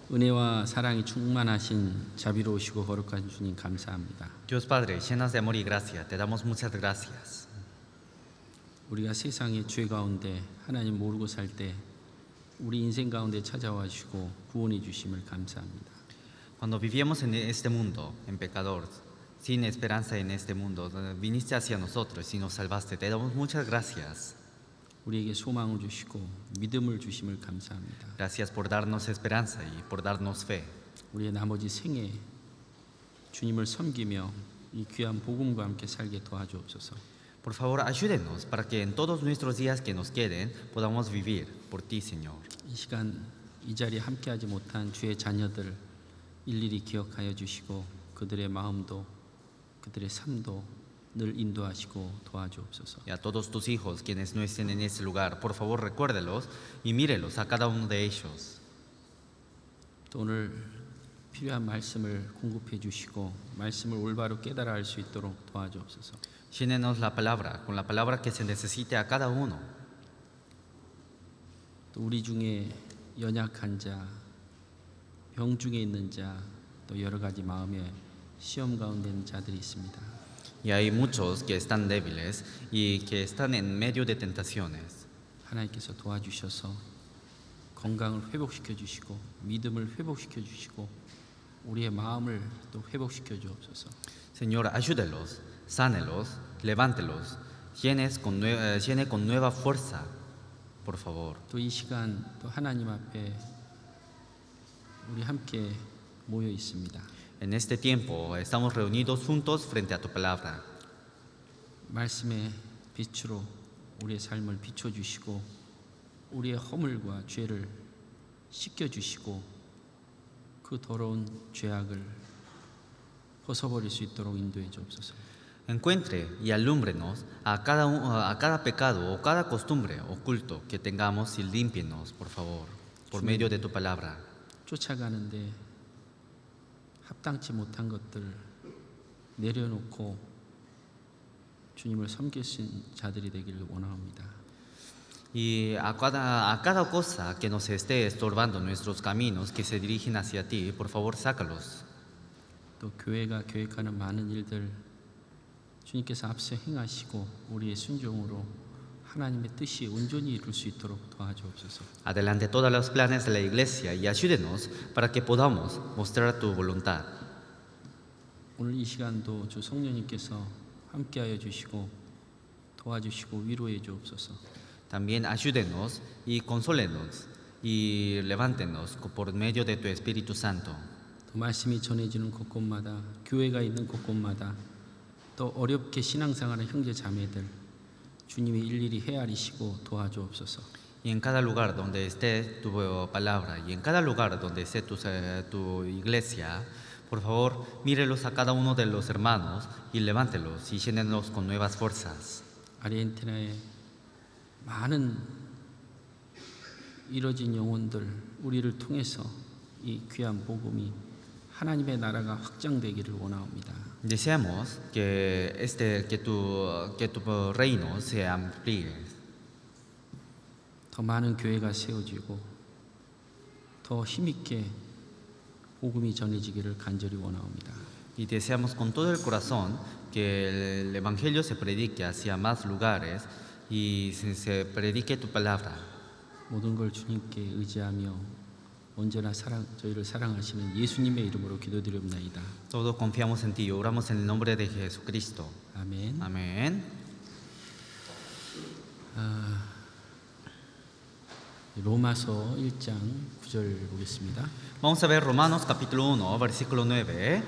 은혜와 사랑이 충만하신 자비로우시고 거룩한 주님 감사합니다. Dios Padre, llenos de amor y gracia, te damos muchas gracias. 우리가 세상의 죄 가운데 하나님 모르고 살 때 우리 인생 가운데 찾아와 주시고 구원해 주심을 감사합니다. Cuando vivíamos en este mundo, en pecador, sin esperanza en este mundo, viniste hacia nosotros y nos salvaste. Te damos muchas gracias. 우리에게 소망을 주시고 믿음을 주심을 감사합니다. Gracias por darnos esperanza y por darnos fe. 우리의 나머지 생에 주님을 섬기며 이 귀한 복음과 함께 살게 도와주옵소서. Por favor, ayúdenos para que en todos nuestros días que nos queden podamos vivir por ti, Señor. 이 시간 이 자리에 함께하지 못한 주의 자녀들 일일이 기억하여 주시고 그들의 마음도 그들의 삶도 늘 인도하시고 도와주옵소서. Y a todos tus hijos quienes no estén en este lugar, por favor, recuérdelos y mírelos a cada uno de ellos. 또 오늘 필요한 말씀을 공급해 주시고 말씀을 올바로 깨달아 알 수 있도록 도와주옵소서. Llénenos la palabra, con la palabra que se necesite a cada uno. 또 우리 중에 연약한 자, 병 중에 있는 자, 또 여러 가지 마음의 시험 가운데 있는 자들이 있습니다. Y hay muchos que están débiles y que están en medio de tentaciones. 하나님께서 도와주셔서 건강을 회복시켜 주시고 믿음을 회복시켜 주시고 우리의 마음을 또 회복시켜 주옵소서. Señor, ayúdelos, sánelos, levántelos, llene con nueva fuerza, por favor. 또 이 시간 또 하나님 앞에 우리 함께 모여 있습니다. En este tiempo estamos reunidos juntos frente a tu palabra. 말씀의 빛으로 우리의 삶을 비춰 주시고 우리의 허물과 죄를 씻겨 주시고 그 더러운 죄악을 벗어버릴 수 있도록 인도해 주옵소서. Encuentre y alúmbrenos a cada pecado o cada costumbre oculto que tengamos y límpienos, por favor, por medio de tu palabra. 쫓아가는데 합당치 못한 것들 내려놓고 주님을 섬길 수 있는 자들이 되기를 원합니다. Y a cada cosa que nos esté estorbando nuestros caminos que se dirigen hacia ti, por favor, sácalos. 또 교회가 계획하는 많은 일들 주님께서 앞서 행하시고 우리의 순종으로 하나님의 뜻이 온전히 이룰 수 있도록 도와주옵소서. Adelante todos los planes de la iglesia y ayúdenos para que podamos mostrar tu voluntad. 오늘 이 시간도 주 성령님께서 함께하여 주시고 도와주시고 위로해 주옵소서. También ayúdenos y consólenos y levántenos por medio de tu Espíritu Santo. 또 말씀이 전해지는 곳곳마다 교회가 있는 곳곳마다 또 어렵게 신앙생활하는 형제 자매들 주님이 일일이 헤아리시고 도와주옵소서. Y en cada lugar donde esté tu palabra y en cada lugar donde esté tu iglesia, por favor, mírelos a cada uno de los hermanos y levántelos y llénenos con nuevas fuerzas. 아르헨티나의 많은 이뤄진 영혼들 우리를 통해서 이 귀한 복음이 하나님의 나라가 확장되기를 원합니다. Deseamos que tu reino se amplíe. 더 많은 교회가 세워지고 더 힘있게 복음이 전해지기를 간절히 원합니다. Y deseamos con todo el corazón que el Evangelio se predique hacia más lugares y se predique tu palabra. 모든 걸 주님께 의지하며 언제나 저희를 사랑하시는 예수님의 이름으로 기도드립니다. Todos confiamos en ti, oramos en el nombre de Jesucristo. 아멘. Amén. 로마서 1장 9절 보겠습니다. Vamos a ver Romanos capítulo 1, versículo 9.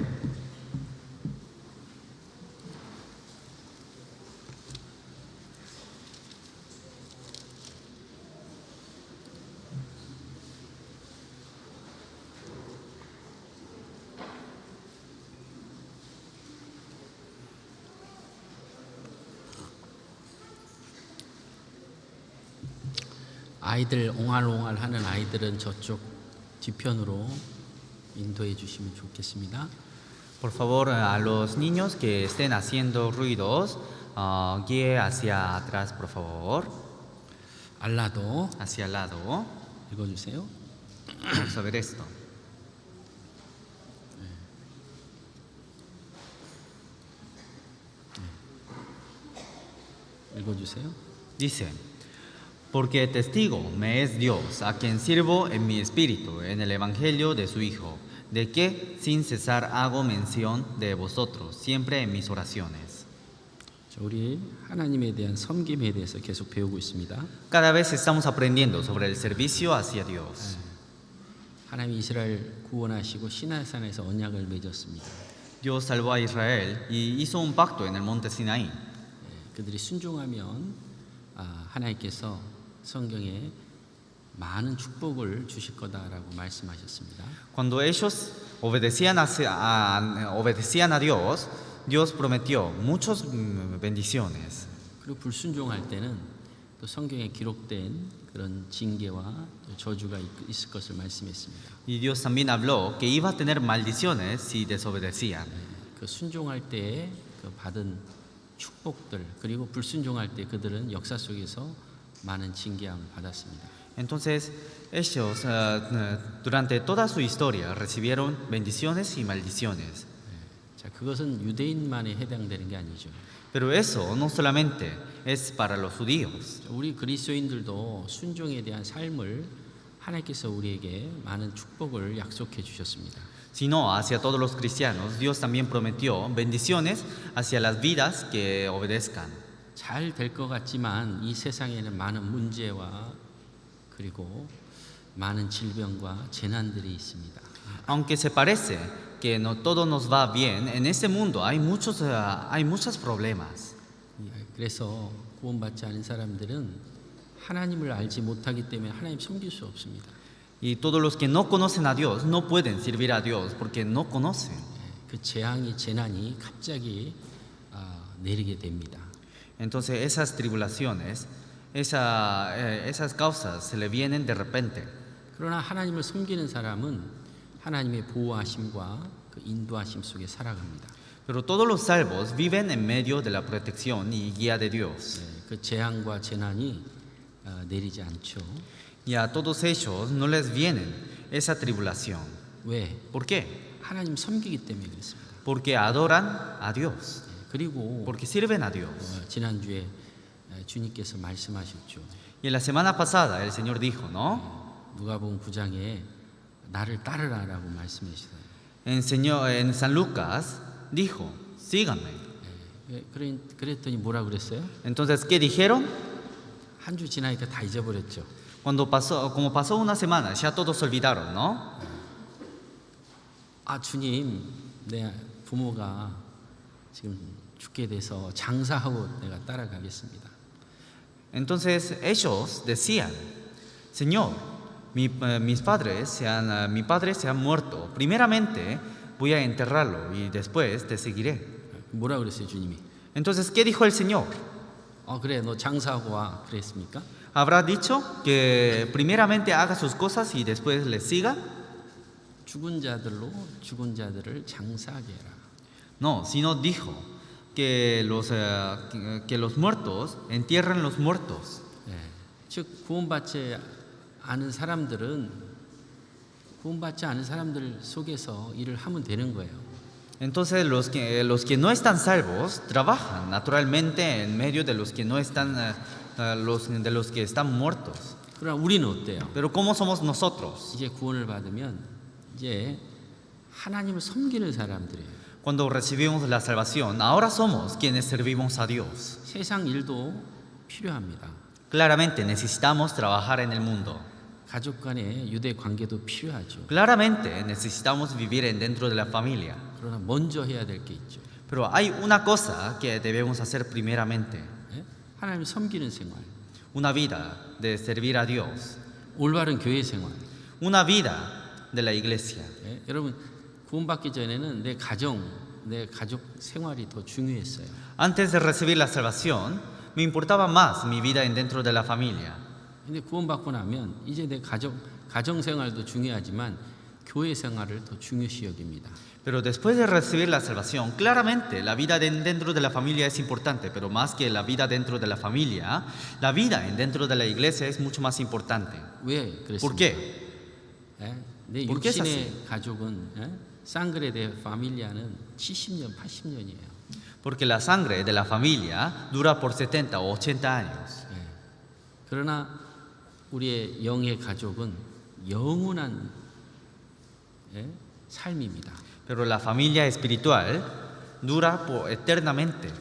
아이들 옹알옹알 하는 아이들은 저쪽 뒤편으로 인도해 주시면 좋겠습니다. Por favor, a los niños que estén haciendo ruidos, guíe hacia atrás, por favor. 알라도 Hacia el lado. 읽어주세요. Vamos a ver esto. 읽어주세요. Dice, porque testigo me es Dios, a quien sirvo en mi espíritu, en el Evangelio de su Hijo, de que sin cesar hago mención de vosotros, siempre en mis oraciones. 자, 우리 하나님에 대한 섬김에 대해서 계속 배우고 있습니다. Cada vez estamos aprendiendo sobre el servicio hacia Dios. 하나님이 이스라엘 구원하시고 시나이산에서 언약을 맺었습니다. Dios salvó a Israel y hizo un pacto en el monte Sinaí. 그들이 순종하면 하나님께서 성경에 많은 축복을 주실 거다라고 말씀하셨습니다. Cuando ellos obedecían a Dios, Dios prometió muchas bendiciones. 그리고 불순종할 때는 또 성경에 기록된 그런 징계와 또 저주가 있을 것을 말씀했습니다. Y Dios también habló que iba a tener maldiciones si desobedecían. 그 순종할 때 그 받은 축복들 그리고 불순종할 때 그들은 역사 속에서 많은 징계함을 받았습니다. Entonces, ellos durante toda su historia recibieron bendiciones y maldiciones. 자, 그것은 유대인만에 해당되는 게 아니죠. Pero eso no solamente es para los judíos. 우리 그리스도인들도 순종에 대한 삶을 하나님께서 우리에게 많은 축복을 약속해 주셨습니다. Sino hacia todos los cristianos, Dios también prometió bendiciones hacia las vidas que obedezcan. 잘 될 것 같지만 이 세상에는 많은 문제와 그리고 많은 질병과 재난들이 있습니다. Aunque se parece que no todo nos va bien, en este mundo hay muchos problemas. 그래서 구원받지 않은 사람들은 하나님을 알지 못하기 때문에 하나님 섬길 수 없습니다. Y todos los que no conocen a Dios no pueden servir a Dios porque no conocen. 그 재난이 갑자기 내리게 됩니다. Entonces esas tribulaciones, esas causas se le vienen de repente. 그러나 하나님을 섬기는 사람은 하나님의 보호하심과 그 인도하심 속에 살아갑니다. Pero todos los salvos viven en medio de la protección y guía de Dios. 그 재앙과 재난이 내리지 않죠. Y a todos ellos no les vienen esa tribulación. 왜? ¿Por qué? 하나님 섬기기 때문에 그렇습니다. Porque adoran a Dios, 그리고 porque sirven a Dios. 지난주에 주님께서 말씀하셨죠. Y en la semana pasada el Señor dijo, ¿no? 누가복음 9장에 나를 따르라라고 말씀하시더라고요. En San Lucas dijo, síganme. 그랬더니 뭐라 그랬어요? Entonces, ¿qué dijeron? 한 주 지나니까 다 잊어버렸죠. Como pasó una semana, ya todos olvidaron, ¿no? 주님, 내 부모가 지금 죽게 돼서 장사하고 내가 따라가겠습니다. Entonces ellos decían, Señor, mi padre se han muerto. Primeramente voy a enterrarlo y después te seguiré. 뭐라 그랬어요, 주님이? Entonces, ¿qué dijo el Señor? 그래, 너 장사하고 와. 그랬습니까? ¿Habrá dicho que primeramente haga sus cosas y después les siga? 죽은 자들을 장사하게 해라. No, sino dijo que los muertos entierren los muertos. 즉 구원받지 않은 사람들 속에서 일을 하면 되는 거예요. Entonces los que no están salvos trabajan naturalmente en medio de los que no están de los que están muertos. 그러나 우리는 어때요? Pero ¿cómo somos nosotros? 이제 구원을 받으면 이제 하나님을 섬기는 사람들이에요. Cuando recibimos la salvación, ahora somos quienes servimos a Dios. 세상 일도 필요합니다. Claramente necesitamos trabajar en el mundo. 가족 간의 유대 관계도 필요하죠. Claramente necesitamos vivir dentro de la familia. 그러나 먼저 해야 될 게 있죠. Pero hay una cosa que debemos hacer primeramente. 하나님 섬기는 생활. Una vida de servir a Dios. 올바른 교회 생활. Una vida de la iglesia. 여러분 구원받기 전에는 내 가족 생활이 더 중요했어요. Antes de recibir la salvación, me importaba más mi vida dentro de la familia. 근데 구원받고 나면 이제 내 가정 생활도 중요하지만 교회 생활을 더 중요시 여깁니다. Pero después de recibir la salvación, claramente la vida dentro de la familia es importante, pero más que la vida dentro de la familia, la vida dentro de la iglesia es mucho más importante. 왜 그랬습니까? ¿Por qué? 내 ¿Por qué es 육신의 가족은 쌍그레 데 파밀리아는 70년, 80년이에요. Porque la sangre de la familia dura por 70 o 80 años. 예. 그러나 우리의 영의 가족은 영원한 예? 삶입니다. Pero la familia espiritual dura eternamente. 예.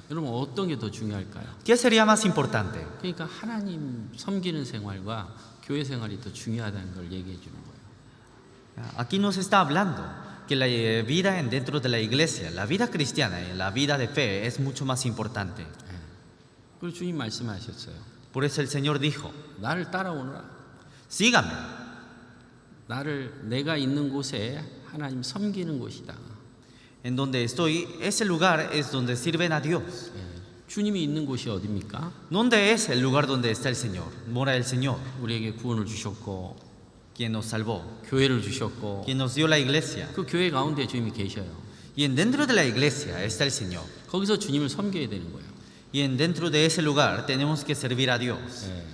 여러분 어떤 게 더 중요할까요? ¿Qué sería más importante? 그러니까 하나님 섬기는 생활과 교회 생활이 더 중요하다는 걸 얘기해 주는 거예요. Aquí nos está hablando que la vida dentro de la iglesia, la vida cristiana y la vida de fe es mucho más importante. 예. 그리고 주님 말씀하셨어요. Por eso el Señor dijo, 나를 따라오너라. sígame. 내가 있는 곳에 하나님 섬기는 곳이다. En donde estoy, ese lugar es donde sirven a Dios. 예. 주님이 있는 곳이 어디입니까? ¿Dónde es el lugar donde está el Señor? Mora el Señor, 우리에게 구원을 주셨고 quien nos salvó, 교회를 주셨고 quien nos dio la iglesia. 그 교회 가운데 주님이 계셔요. Y dentro de la iglesia está el Señor. 거기서 주님을 섬겨야 되는 거예요. Y dentro de ese lugar tenemos que servir a Dios. 예.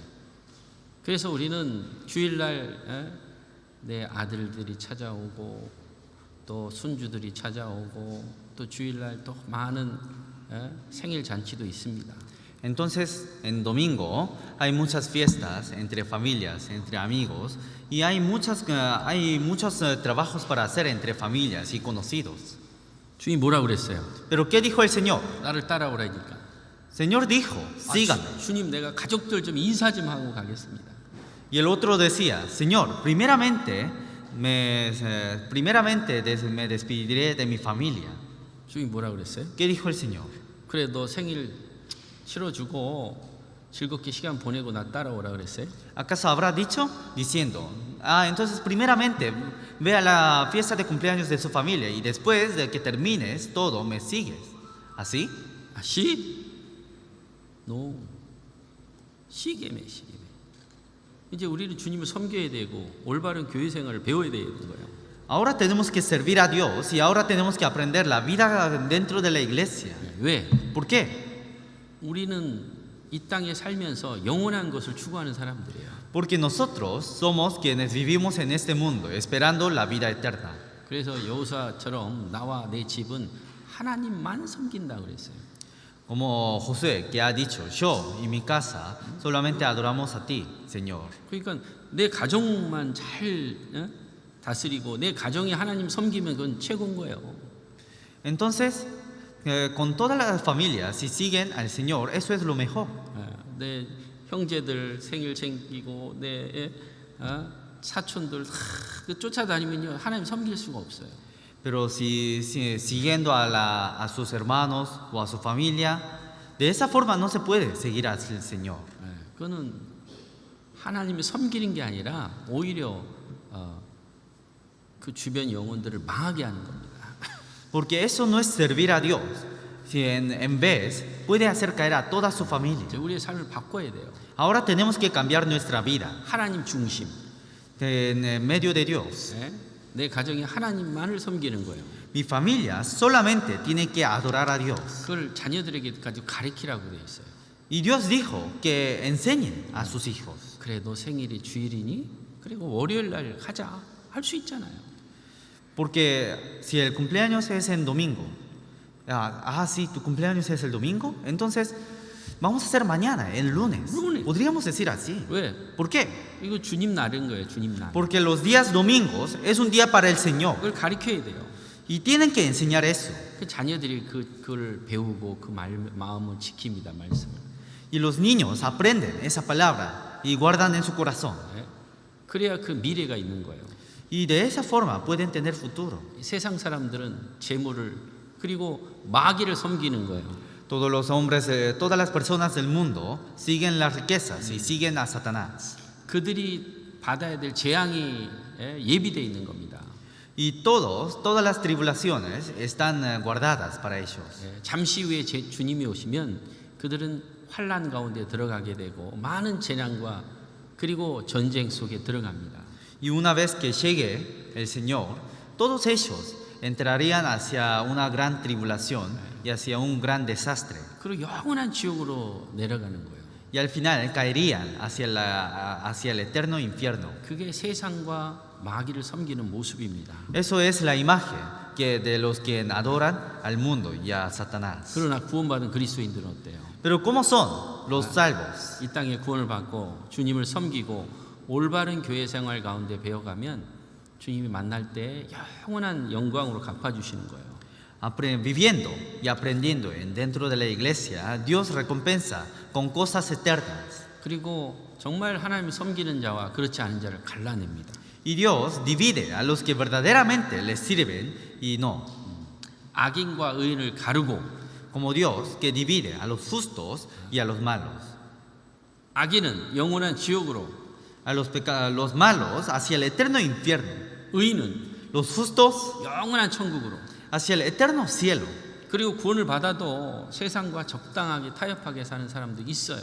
그래서 우리는 주일날 예? 내 아들들이 찾아오고 또 손주들이 찾아오고 또 주일날 또 많은 예? 생일 잔치도 있습니다. Entonces, en domingo hay muchas fiestas entre familias, entre amigos, y hay muchos trabajos para hacer entre familias y conocidos. 주님 뭐라 그랬어요? Pero ¿qué dijo el Señor? 나를 따라오라니까. Señor dijo, sígame. 주님 내가 가족들 좀 인사 좀 하고 가겠습니다. Y el otro decía, Señor, primeramente me despediré de mi familia. 주님 뭐라 그랬어요? ¿Qué dijo el Señor? 그래 너 생일 치러주고 즐겁게 시간 보내고 나 따라오라 그랬어요? ¿Acaso habrá dicho? Diciendo, entonces primeramente ve a la fiesta de cumpleaños de su familia y después de que termines todo me sigues. ¿Así? 시? 노. 시계매. 이제 우리는 주님을 섬겨야 되고 올바른 교회 생활을 배워야 되는 거예요. Ahora tenemos que servir a Dios y ahora tenemos que aprender la vida dentro de la iglesia. 왜? ¿Por qué? 우리는 이 땅에 살면서 영원한 것을 추구하는 사람들이에요. Porque nosotros somos quienes vivimos en este mundo esperando la vida eterna. 그래서 여호사처럼 나와 내 집은 하나님만 섬긴다 그랬어요. Como Josué que ha dicho, yo y mi casa solamente adoramos a ti, Señor. 그러니까 내 가정만 잘 다스리고 내 가정이 하나님 섬기면 그건 최고인 거예요. Entonces, con todas las familias, si siguen al Señor, eso es lo mejor. 내 형제들 생일 챙기고 내 사촌들 쫓아다니면요 하나님 섬길 수가 없어요. Pero si siguiendo a sus hermanos o a su familia, de esa forma no se puede seguir al Señor. 그거는 하나님이 섬기는 게 아니라 오히려 그 주변 영혼들을 망하게 하는 겁니다. Porque eso no es servir a Dios, si en vez puede hacer caer a toda su familia. 이제 우리의 삶을 바꿔야 돼요. Ahora tenemos que cambiar nuestra vida 하나님 중심. en medio de Dios. 내 가정이 하나님만을 섬기는 거예요. Mi familia solamente tiene que adorar a Dios. 그걸 자녀들에게까지 가르치라고 돼 있어요. Y Dios dijo que enseñen a sus hijos. 그래 너 생일이 주일이니? 그리고 월요일 날 하자. 할 수 있잖아요. Porque si el cumpleaños es en domingo, sí, tu cumpleaños es el domingo, entonces vamos a hacer mañana, el lunes. Podríamos decir así. 왜? ¿Por qué? 이거 주님 날인 거예요. 주님 날. Porque los días domingos es un día para el Señor. 그걸 가르쳐야 돼요. Y tienen que enseñar eso. 그 자녀들이 그걸 배우고 그 마음을 지킵니다. 말씀을. Y los niños aprenden esa palabra y guardan en su corazón. 그래야 그 미래가 있는 거예요. Y de esa forma pueden tener futuro. 세상 사람들은 재물을 그리고 마귀를 섬기는 거예요. Todos los hombres, todas las personas del mundo siguen las riquezas y siguen a Satanás. 그들이 받아야 될 재앙이 예비되어 있는 겁니다. Y todas las tribulaciones están guardadas para ellos. 잠시 후에 주님이 오시면 그들은 환난 가운데 들어가게 되고 많은 재난과 그리고 전쟁 속에 들어갑니다. Y una vez que llegue el Señor, todos ellos entrarían hacia una gran tribulación y hacia un gran desastre. 그리고 영원한 지옥으로 내려가는 거예요. y al final caerían hacia el eterno infierno. 그게 세상과 마귀를 섬기는 모습입니다. Eso es la imagen de los que adoran al mundo y a Satanás. 그러나 구원받은 그리스도인들은 어때요? Pero ¿cómo son los salvos? 이 땅에 구원을 받고 주님을 섬기고 올바른 교회 생활 가운데 배워가면 주님이 만날 때 영원한 영광으로 갚아주시는 거예요. Viviendo y aprendiendo dentro de la iglesia, Dios recompensa con cosas eternas. 그리고 정말 하나님을 섬기는 자와 그렇지 않은 자를 갈라냅니다. Y Dios divide a los que verdaderamente les sirven y no. 악인과 의인을 가르고 Como Dios que divide a los justos y a los malos. 악인은 영원한 지옥으로, A los malos hacia el eterno infierno. 의인은 Los justos 영원한 천국으로. hacia el eterno cielo. 그리고 구원을 받아도 세상과 적당하게 타협하게 사는 사람도 있어요.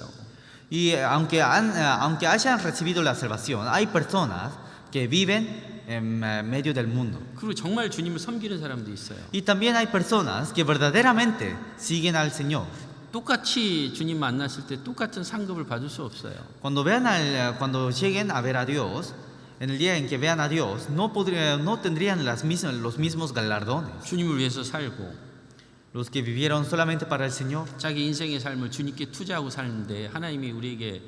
Y aunque hayan recibido la salvación, hay personas que viven en medio del mundo. 그리고 정말 주님을 섬기는 사람도 있어요. Y también hay personas que verdaderamente siguen al Señor. 똑같이 주님 만났을 때 똑같은 상급을 받을 수 없어요. Cuando lleguen a ver a Dios, en el día en que vean a Dios, no tendrían los mismos galardones. 주님을 위해서 살고 Los que vivieron solamente para el Señor. 자기 인생의 삶을 주님께 투자하고 사는데 하나님이 우리에게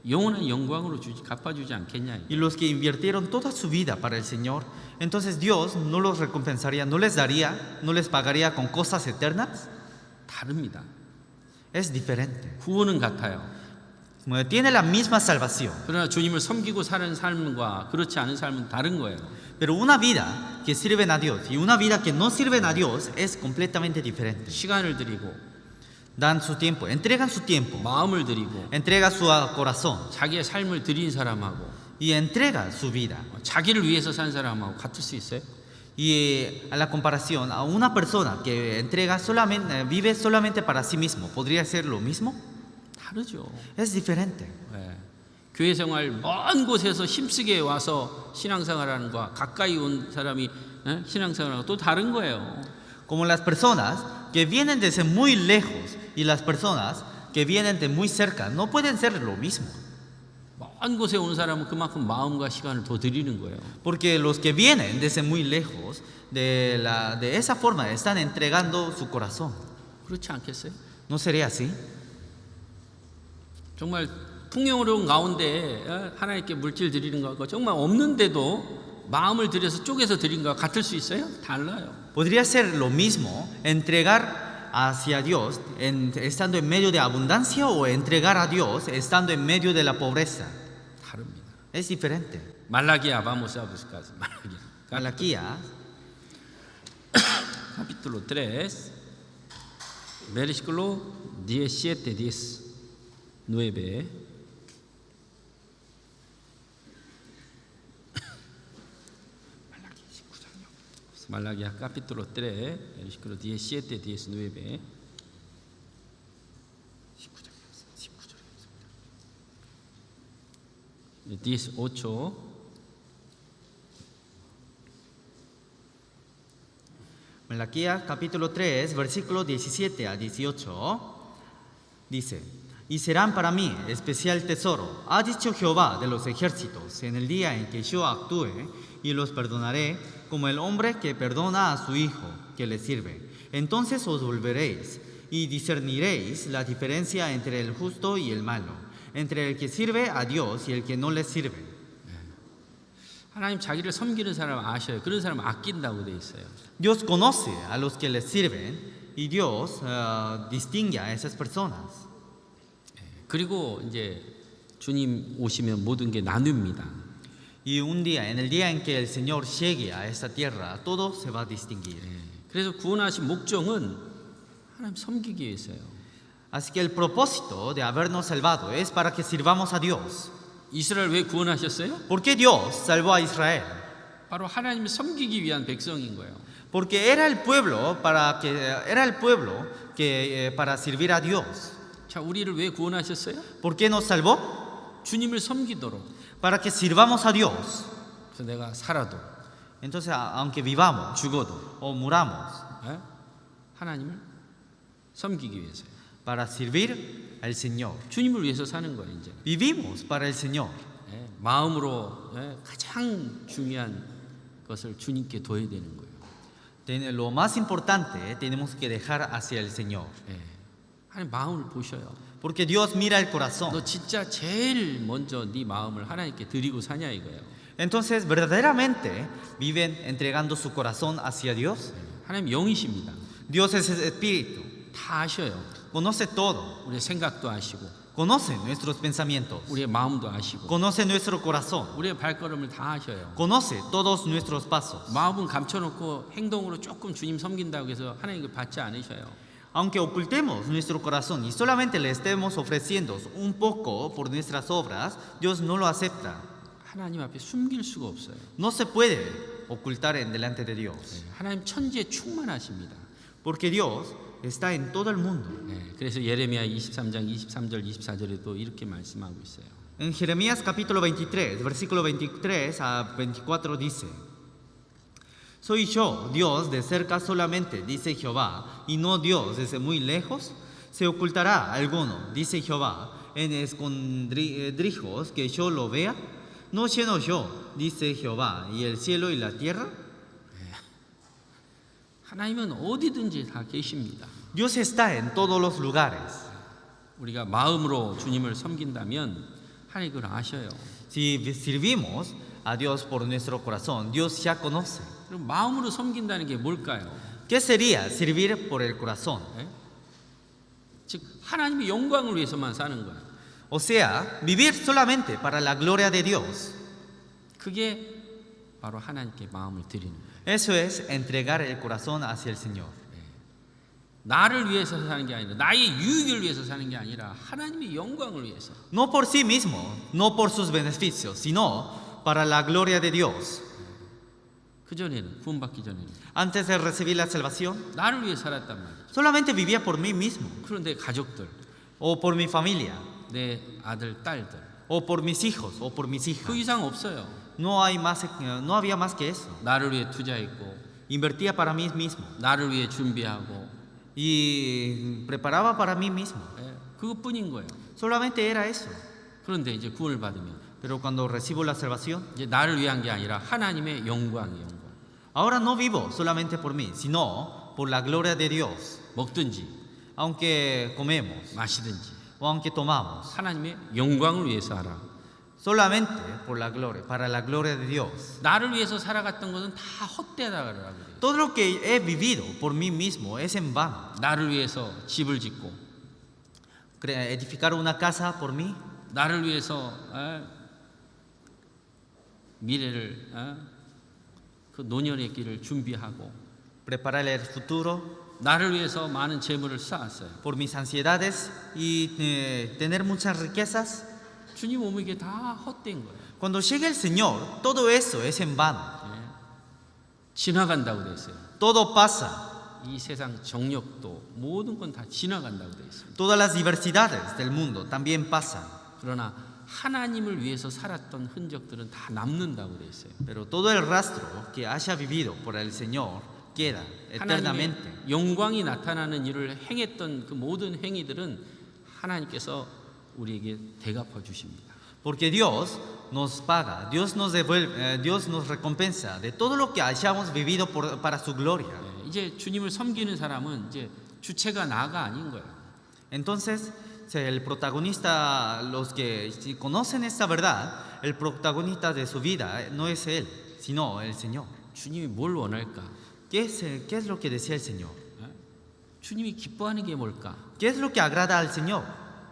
영원한 영광으로 갚아주지 않겠냐. Y los que invirtieron toda su vida para el Señor, entonces Dios no los recompensaría, no les pagaría con cosas eternas. 다릅니다. Es diferente. 구원은 같아요. Tiene la misma salvación, 그러나 주님을 섬기고 사는 삶과 그렇지 않은 삶은 다른 거예요. pero una vida que sirven a Dios y una vida que no sirven a Dios es completamente diferente. 시간을 드리고 Dan su tiempo, entregan su tiempo, 마음을 드리고 entrega su corazón 자기의 삶을 드린 사람하고 y entrega su vida. 자기를 위해서 산 사람하고 같을 수 있어요? Y a la comparación, a una persona que vive solamente para sí mismo, ¿podría ser lo mismo? 다르죠. Es diferente. 네. 교회 생활 먼 곳에서 힘쓰게 와서 신앙생활하는 것과 가까이 온 사람이 신앙생활하고 또 다른 거예요. Como las personas que vienen desde muy lejos y las personas que vienen de muy cerca no pueden ser lo mismo. 먼 곳에 온 사람은 그만큼 마음과 시간을 더 드리는 거예요. Porque los que vienen desde muy lejos, de esa forma están entregando su corazón. 그렇지 않겠어요? ¿No sería así? 정말 풍요로운 가운데 하나님께 물질 드리는 것과 정말 없는데도 마음을 들여서 쪼개서 드린 것과 같을 수 있어요? 달라요. Podría ser lo mismo entregar hacia Dios estando en medio de abundancia o entregar a Dios estando en medio de la pobreza. 다릅니다. Es diferente. 말라기야 vamos a buscar. Malaquías, capítulo 3, versículo 17, 19. Malaquías capítulo 3, versículo 17, 19. 18. Malaquías capítulo 3, versículo 17 a 18, dice: Y serán para mí especial tesoro, ha dicho Jehová de los ejércitos, en el día en que yo actúe, y los perdonaré como el hombre que perdona a su hijo que le sirve. Entonces os volveréis y discerniréis la diferencia entre el justo y el malo, entre el que sirve a Dios y el que no le sirve. 하나님 자기를 섬기는 사람 아셔요. 그런 사람 아낀다고 돼 있어요. Dios conoce a los que le sirven y Dios distingue a esas personas. 그리고 이제 주님 오시면 모든 게 나뉩니다. Y un día, en el día en que el Señor llegue a esta tierra, todo se va a distinguir. 그래서 구원하신 목적은 하나님 섬기기 위해서요. Así que el propósito de habernos salvado es para que sirvamos a Dios. 이스라엘 왜 구원하셨어요? ¿Por qué Dios salvó a Israel? 바로 하나님을 섬기기 위한 백성인 거예요. Porque era el pueblo para servir a Dios. 자, 우리를 왜 구원하셨어요? ¿Por qué nos salvó? 주님을 섬기도록. Para que sirvamos a Dios. 그래서 내가 살아도 Entonces, aunque vivamos 죽어도 o muramos, 하나님을 섬기기 위해서요. para servir al Señor. 주님을 위해서 사는 거예요. 이제 Vivimos para el Señor. 마음으로 가장 중요한 것을 주님께 둬야 되는 거예요. Lo más importante tenemos que dejar hacia el Señor. 하나님 마음을 보셔요. Porque Dios mira el corazón. 너 진짜 제일 먼저 네 마음을 하나님께 드리고 사냐 이거예요. Entonces, verdaderamente viven entregando su corazón hacia Dios. 하나님 영이십니다. Dios es espíritu. 다 아셔요. Conoce todo. 우리의 생각도 아시고 Conoce nuestros pensamientos. 우리의 마음도 아시고 Conoce nuestro corazón. 우리의 발걸음을 다 아셔요. Conoce todos nuestros pasos. 마음은 감춰놓고 행동으로 조금 주님 섬긴다고 해서 하나님께 받지 않으셔요. Aunque ocultemos nuestro corazón y solamente le estemos ofreciendo un poco por nuestras obras, Dios no lo acepta. 하나님 앞에 숨길 수가 없어요. No se puede ocultar en delante de Dios. 하나님 천지에 충만하십니다. Porque Dios está en todo el mundo. 그래서 예레미야 23장 23절 24절에도 이렇게 말씀하고 있어요. En Jeremías capítulo 23, versículo 23 a 24 dice: Soy yo, Dios de cerca solamente, dice Jehová, y no Dios desde muy lejos. ¿Se ocultará alguno, dice Jehová, en escondrijos que yo lo vea? ¿No lleno yo, dice Jehová, y el cielo y la tierra? 하나님은 어디든지 다 계십니다. Dios está en todos los lugares. 우리가 마음으로 주님을 섬긴다면 하나님 그걸 아셔요. Si servimos a Dios por nuestro corazón, Dios ya conoce. 그럼 마음으로 섬긴다는 게 뭘까요? ¿Qué sería servir por el corazón? 즉 하나님의 영광을 위해서만 사는 거예요. O sea, vivir solamente para la gloria de Dios. 그게 바로 하나님께 마음을 드리는 거예요. Eso es entregar el corazón hacia el Señor. 나를 위해서 사는 게 아니라 나의 유익을 위해서 사는 게 아니라 하나님의 영광을 위해서. No por sí mismo, no por sus beneficios, sino para la gloria de Dios. 그 전에는 구원받기 전에는 Antes de recibir la salvación, 나를 위해 살았단 말이에요. solamente vivía por mí mismo, 그런데 가족들, o por mi familia, 내 아들, 딸들 o por mis hijos, o por mis 그 hijas. 이상 없어요. No había más que eso. 나를 위해 투자했고 Invertía para mí mismo 나를 위해 준비하고 y preparaba para mí mismo. 그것뿐인 거예요. Solamente era eso. 그런데 이제 구원을 받으면 Pero cuando recibo la salvación, 이제 나를 위한 게 아니라 하나님의 영광이 영광. ahora no vivo solamente por mí, sino por la gloria de Dios. 먹든지 Aunque comemos 마시든지 o aunque tomamos, 하나님의 영광을 위해서 하라. solamente por la gloria, para la gloria de Dios. 나를 위해서 살아갔던 것은 다 헛되다 그러라고 그래요. Todo lo que he vivido por mí mismo es en vano. 나를 위해서 집을 짓고 Edificar una casa por mí, 나를 위해서 미래를 그 노년의 길을 준비하고 preparar el futuro 나를 위해서 많은 재물을 쌓았어요. por mis ansiedades y tener muchas riquezas. 주님 오면 이게 다 헛된 거예요. Cuando llegue el Señor, todo eso es en vano. 지나간다고 돼 있어요. Todo pasa. 이 세상 정력도 모든 건 다 지나간다고 돼 있습니다. Todas las diversidades del mundo también pasan. 그러나 하나님을 위해서 살았던 흔적들은 다 남는다고 돼 있어요. Pero todo el rastro que haya vivido por el Señor queda eternamente. 하나님의 영광이 나타나는 일을 행했던 그 모든 행위들은 하나님께서 우리에게 대갚아 주십니다. Porque Dios nos paga, Dios nos devuelve, Dios nos recompensa de todo lo que hayamos vivido para su gloria. 이제 주님을 섬기는 사람은 이제 주체가 나가 아닌 거예요. Entonces, el protagonista, los que conocen esta verdad, el protagonista de su vida no es él, sino el Señor. 주님이 뭘 원할까? ¿Qué es lo que desea el Señor? 주님이 기뻐하는 게 뭘까? ¿Qué es lo que agrada al Señor?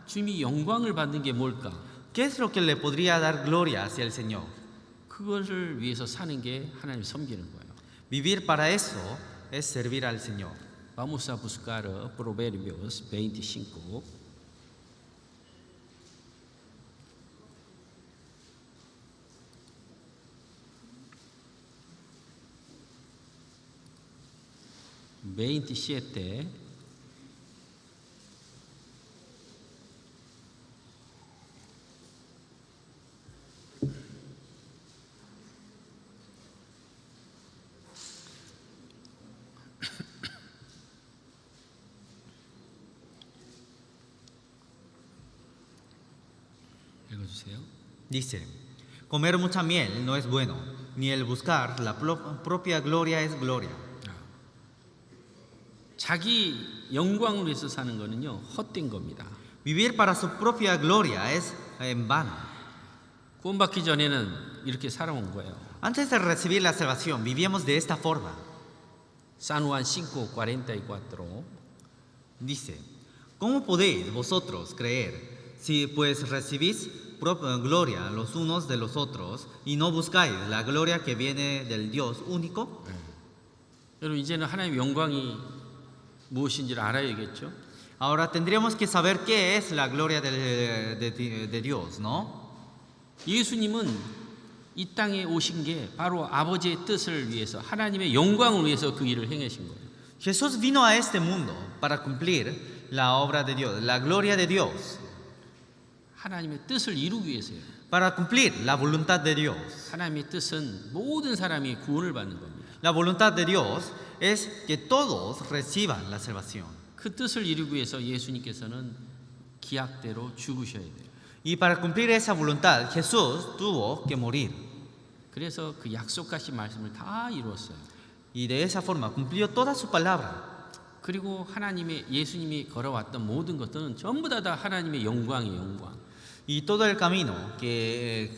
주님이 영광을 받는 게 뭘까? ¿Qué es lo que le podría dar gloria hacia el Señor? 그것을 위해서 사는 게 하나님 섬기는 거예요. Vivir para eso es servir al Señor. Vamos a buscar Proverbios 25. (27) 읽어주세요. Dice, comer mucha miel no es bueno, ni el buscar la propia gloria es gloria. 자기 영광을 위해서 사는 거는요 헛된 겁니다. Vivir para su propia gloria es en vano. 구원받기 전에는 이렇게 살아온 거예요. Antes de recibir la salvación, vivíamos de esta forma. San Juan 5:44. Dice, ¿cómo podéis vosotros creer si pues recibís propia gloria los unos de los otros y no buscáis la gloria que viene del Dios único? 여러분 이제는 하나님의 영광이 무엇인지를 알아야겠죠. Ahora tendríamos que saber qué es la gloria de Dios, ¿no? 예수님은 이 땅에 오신 게 바로 아버지의 뜻을 위해서 하나님의 영광을 위해서 그 일을 행하신 거예요. Jesús vino a este mundo para cumplir la obra de Dios, la gloria de Dios, 하나님의 뜻을 이루기 위해서요. para cumplir la voluntad de Dios. 하나님의 뜻은 모든 사람이 구원을 받는 겁니다. La voluntad de Dios es que todos reciban la salvación. 그 뜻을 이루기 위해서 예수님께서는 기약대로 죽으셔야 돼요. Y para cumplir esa voluntad, Jesús tuvo que morir. 그래서 그 약속하신 말씀을 다 이루었어요. Y de esa forma cumplió toda su palabra. 그리고 하나님의 예수님이 걸어왔던 모든 것들은 전부 다 하나님의 영광이에요, 영광. Y todo el camino que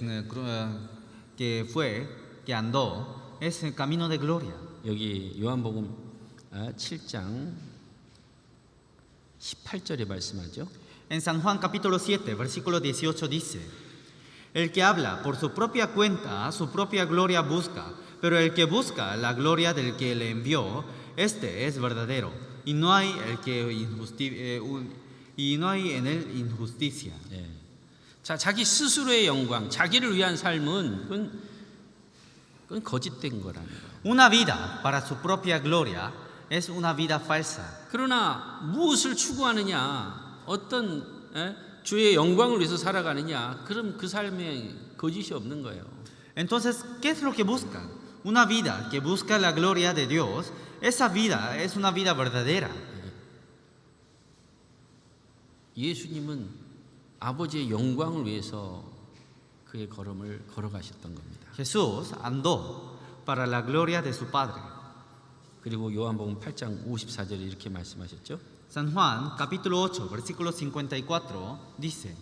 andó es el camino de gloria. 여기 요한복음 7장 18절에 말씀하죠. En San Juan capítulo 7, versículo 18 dice, el que habla por su propia cuenta, su propia gloria busca, pero el que busca la gloria del que le envió, este es verdadero, y no hay en él injusticia. 예. 자, 자기 스스로의 영광, 자기를 위한 삶은 그건 거짓된 거라는 거예요. Una vida para su propia gloria es una vida falsa. 그러나 무엇을 추구하느냐, 어떤 주의 영광을 위해서 살아가느냐, 그럼 그 삶에 거짓이 없는 거예요. Entonces, ¿qué es lo que buscan? Una vida que busca la gloria de Dios, esa vida es una vida verdadera. 예수님은 아버지의 영광을 위해서 그의 걸음을 걸어가셨던 겁니다. Jesús andó para la gloria de su Padre. 그리고 요한복음 8장 54절에 이렇게 말씀하셨죠. San Juan, capítulo 8, versículo 54, dice,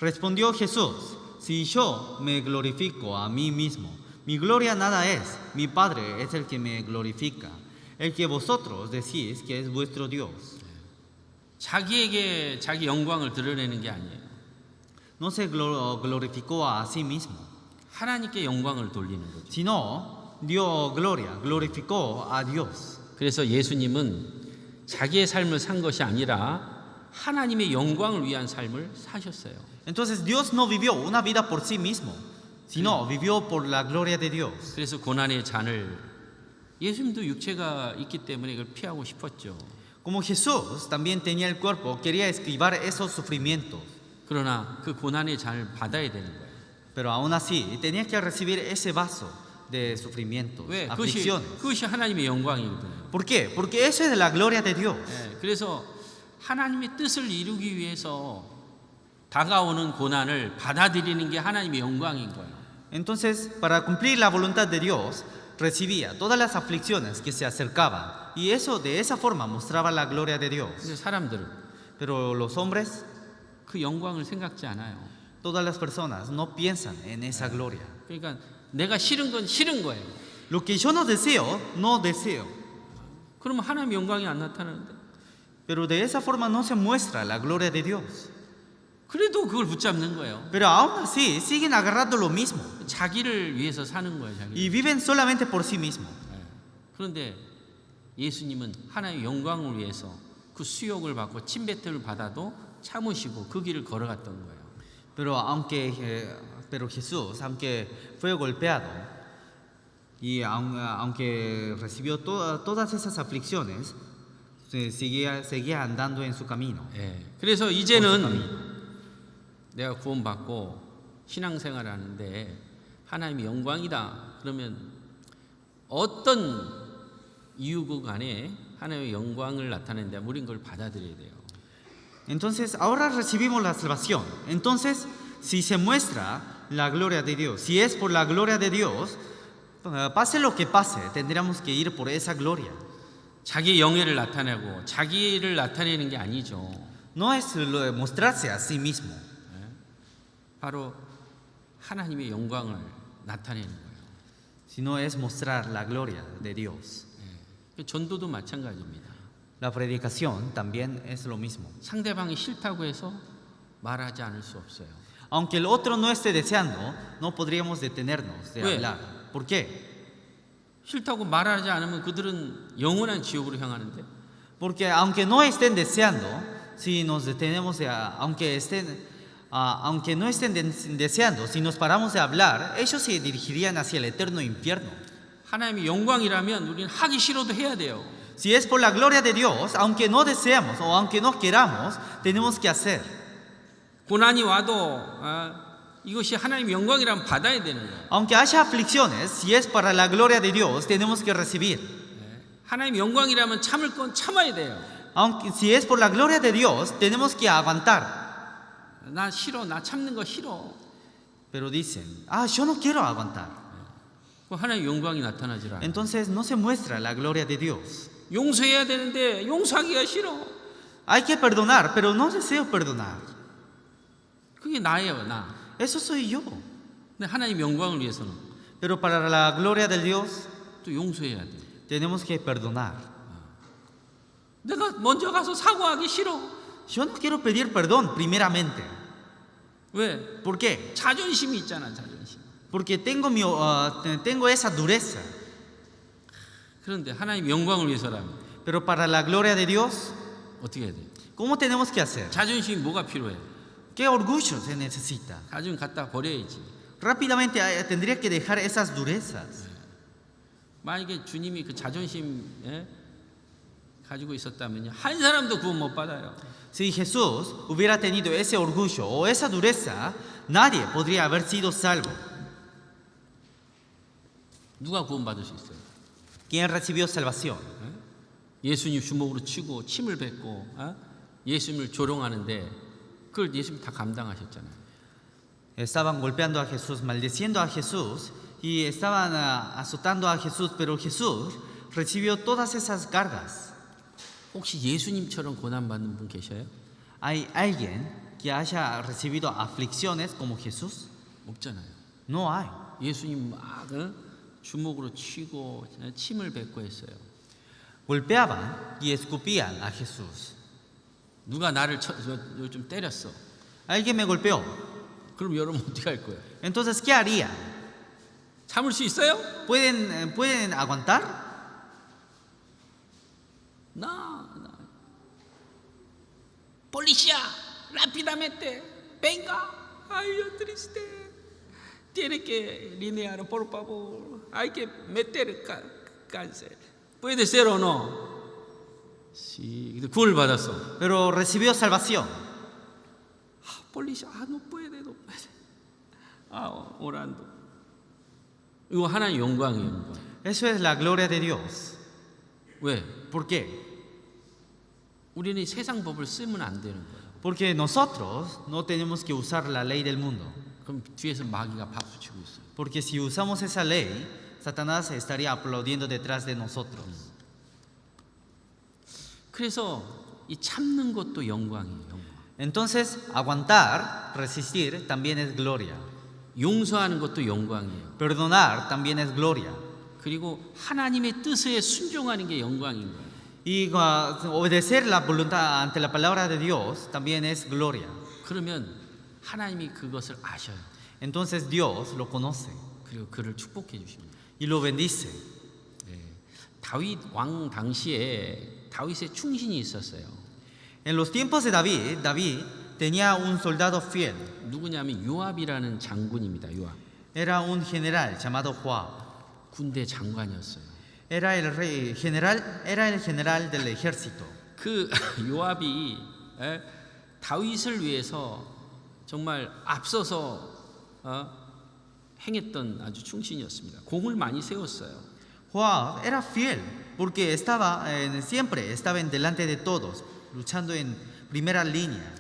respondió Jesús, si yo me glorifico a mí mismo, mi gloria nada es, mi Padre es el que me glorifica, el que vosotros decís que es vuestro Dios. 자기에게 자기 영광을 드러내는 게 아니에요. No se glorificó a sí mismo, 하나님께 영광을 돌리는 거죠. sino dio gloria, glorificó a Dios. 그래서 예수님은 자기의 삶을 산 것이 아니라 하나님의 영광을 위한 삶을 사셨어요. Entonces Dios no vivió una vida por sí mismo, sino vivió por la gloria de Dios. 그래서 고난의 잔을 예수님도 육체가 있기 때문에 이걸 피하고 싶었죠. Como Jesús también tenía el cuerpo, quería esquivar esos sufrimientos, 그러나 그 고난의 잔을 받아야 되는 거예요. pero aún así tenía que recibir ese vaso de sufrimientos, 왜? aflicciones. 그것이 하나님의 영광이거든요. ¿Por qué? Porque eso es la gloria de Dios. 그래서 하나님의 뜻을 이루기 위해서 다가오는 고난을 받아들이는 게 하나님의 영광인 거예요. Entonces, para cumplir la voluntad de Dios, recibía todas las aflicciones que se acercaban, y eso de esa forma mostraba la gloria de Dios. 근데 사람들은 Pero los hombres, 그 영광을 생각지 않아요. todas las personas no piensan en esa gloria. 그러니까 내가 싫은 건 싫은 거예요. Lo que yo no deseo, no deseo. 그러면 하나님의 영광이 안 나타나는데. Pero de esa forma no se muestra la gloria de Dios. 그래도 그걸 붙잡는 거예요. Pero aún así siguen agarrando lo mismo 자기를 위해서 사는 거예요. 자기. y viven solamente por sí mismos. 그런데 예수님은 하나님의 영광을 위해서 그 수욕을 받고 침뱉음을 받아도 참으시고 그 길을 걸어갔던 거예요. Pero Jesús, aunque fue golpeado y aunque recibió todas esas aflicciones, seguía andando en su camino. 그래서 이제는 내가 구원받고 신앙생활을 하는데 하나님의 영광이다. 그러면 어떤 이유고 간에 하나님의 영광을 나타낸다. 우린 그걸 받아들여야 돼요. Entonces, ahora recibimos la salvación. Entonces, si se muestra la gloria de Dios, si es por la gloria de Dios, pase lo que pase, tendríamos que ir por esa gloria. 자기의 영예를 나타내고 자기를 나타내는 게 아니죠. No es lo de mostrarse a sí mismo, 바로 하나님의 영광을 나타내는 거예요. sino es mostrar la gloria de Dios. 전도도 마찬가지입니다. La predicación también es lo mismo. 상대방이 싫다고 해서 말하지 않을 수 없어요. Aunque el otro no esté deseando, no podríamos detenernos de 왜? hablar. ¿Por qué? 싫다고 말하지 않으면 그들은 영원한 지옥으로 향하는데 Porque aunque no estén deseando, si nos detenemos, aunque no estén deseando, si nos paramos de hablar, ellos se dirigirían hacia el eterno infierno. 하나님의 영광이라면 우리는 하기 싫어도 해야 돼요. Si es por la gloria de Dios, aunque no deseamos o aunque no queramos, tenemos que hacer. 고난이 와도 이것이 하나님의 영광이라면 받아야 되는 거예요. Aunque haya aflicciones, si es para la gloria de Dios, tenemos que recibir. 하나님의 영광이라면 참을 건 참아야 돼요. Aunque si es por la gloria de Dios, tenemos que aguantar. 나 싫어, 나 참는 거 싫어. Pero dicen, yo no quiero aguantar. 그 하나님의 영광이 나타나질 않아요. Entonces no se muestra la gloria de Dios. 용서해야 되는데 용서하기가 싫어. Hay que perdonar, pero no deseo perdonar. 그게 나예요, 나. Eso soy yo. 근데 하나님 영광을 위해서는 Pero para la gloria de Dios, 또 용서해야 돼. tenemos que perdonar. 내가 먼저 가서 사과하기 싫어. Yo no quiero pedir perdón primeramente. 왜? ¿Por qué? 자존심이 있잖아, 자존심. Porque tengo esa dureza. 그런데 하나님 영광을 위해서라면 Pero para la gloria de Dios, 어떻게 해야 돼? ¿cómo tenemos que hacer? 자존심이 뭐가 필요해? ¿Qué orgullo se necesita? 자존심 갖다 버려야지. Rápidamente tendría que dejar esas durezas. 만약에 주님이 그 자존심 가지고 있었다면요, 한 사람도 구원 못 받아요. Si Jesús hubiera tenido ese orgullo o esa dureza, nadie podría haber sido salvo. 누가 구원 받을 수 있어요? ¿Quién recibió salvación? 예수님 주먹으로 치고 침을 뱉고 예수님을 조롱하는데 그걸 예수님 다 감당하셨잖아요. Estaban golpeando a Jesús, maldiciendo a Jesús y estaban azotando a Jesús, pero Jesús recibió todas esas cargas. 혹시 예수님처럼 고난 받는 분 계셔요? ¿Hay alguien que haya recibido aflicciones como Jesús? 없잖아요. No hay. 예수님 막 주먹으로 치고 침을 뱉고 했어요. Golpeaban y escupían a Jesús. 누가 나를 좀 때렸어. Alguien me golpeó. 그럼 여러분 어떻게 할 거예요? Entonces, ¿qué harían? 참을 수 있어요? ¿Pueden aguantar? 나 policía rápidamente venga, ay yo triste, tiene que linear por favor, hay que meter cáncer, puede ser o no? Sí, 구원을 받았어. Pero recibió salvación. policía, no puede, orando. 이거 하나님 영광이에요, 영광. Eso es la gloria de Dios. 왜? ¿Por qué? 우리는 세상 법을 쓰면 안 되는 거예요. Porque nosotros no tenemos que usar la ley del mundo. 그럼 뒤에서 마귀가 박수 치고 있어요. Porque si usamos esa ley, Satanás estaría aplaudiendo detrás de nosotros. 그래서 이 참는 것도 영광이에요, 영광. Entonces, aguantar, resistir, también es gloria. 용서하는 것도 영광이에요. Perdonar también es gloria. 그리고 하나님의 뜻에 순종하는 게 영광인 거예요. Y obedecer la voluntad ante la palabra de Dios también es gloria. 그러면 하나님이 그것을 아셔요. Entonces Dios lo conoce 그리고 그를 축복해 주십니다. y lo bendice. 다윗 왕 당시에 다윗의 충신이 있었어요. En los tiempos de David tenía un soldado fiel. 누구냐면 요압이라는 장군입니다. 요압. Era un general llamado Joab. 군대 장관이었어요. Era el general del ejército. 그 요압이 다윗을 위해서 정말 앞서서 행했던 아주 충신이었습니다. 공을 많이 세웠어요. Joab era fiel porque siempre estaba en delante de todos, luchando en primera línea.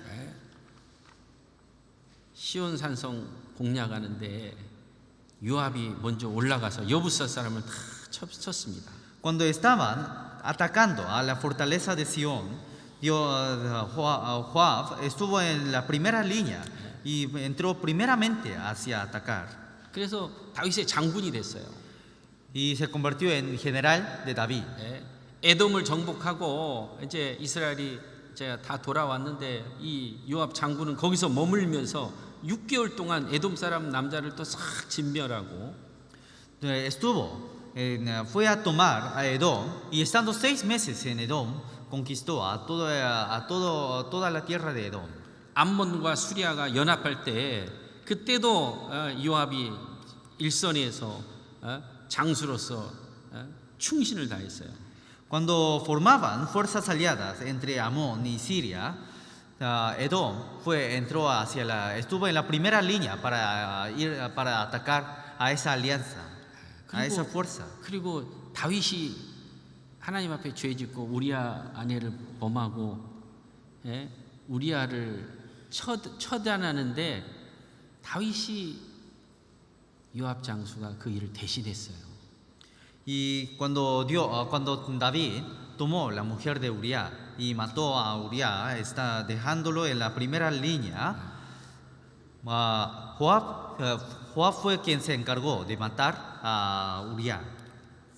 시온 산성 공략하는데 요압이 먼저 올라가서 여부사 사람을 다 쳤습니다. Cuando estaban atacando a la fortaleza de Sión, Joab estuvo en la primera línea y entró primeramente hacia atacar. 그래서 다윗의 장군이 됐어요. Y se convirtió en general de David. 에돔을 정복하고 이제 이스라엘이 이제 다 돌아왔는데 이 요압 장군은 거기서 머물면서 6개월 동안 에돔 사람 남자를 또 싹 진멸하고 Fue a tomar a Edom y estando 6 meses en Edom conquistó toda la tierra de Edom. 암몬과 수리아가 연합할 때 그때도 요압이 일선에서 장수로서 충신을 다했어요. Cuando formaban fuerzas aliadas entre Amón y Siria, Edom estuvo en la primera línea para atacar a esa alianza, a esa fuerza. 그리고 다윗이 하나님 앞에 죄짓고 우리아 아내를 범하고 우리아를 처단하는데 다윗이 요압 장수가 그 일을 대신했어요. Y cuando David tomó la mujer de Uría y mató a Uría, dejándolo en la primera línea, Joab fue quien se encargó de matar a Uría.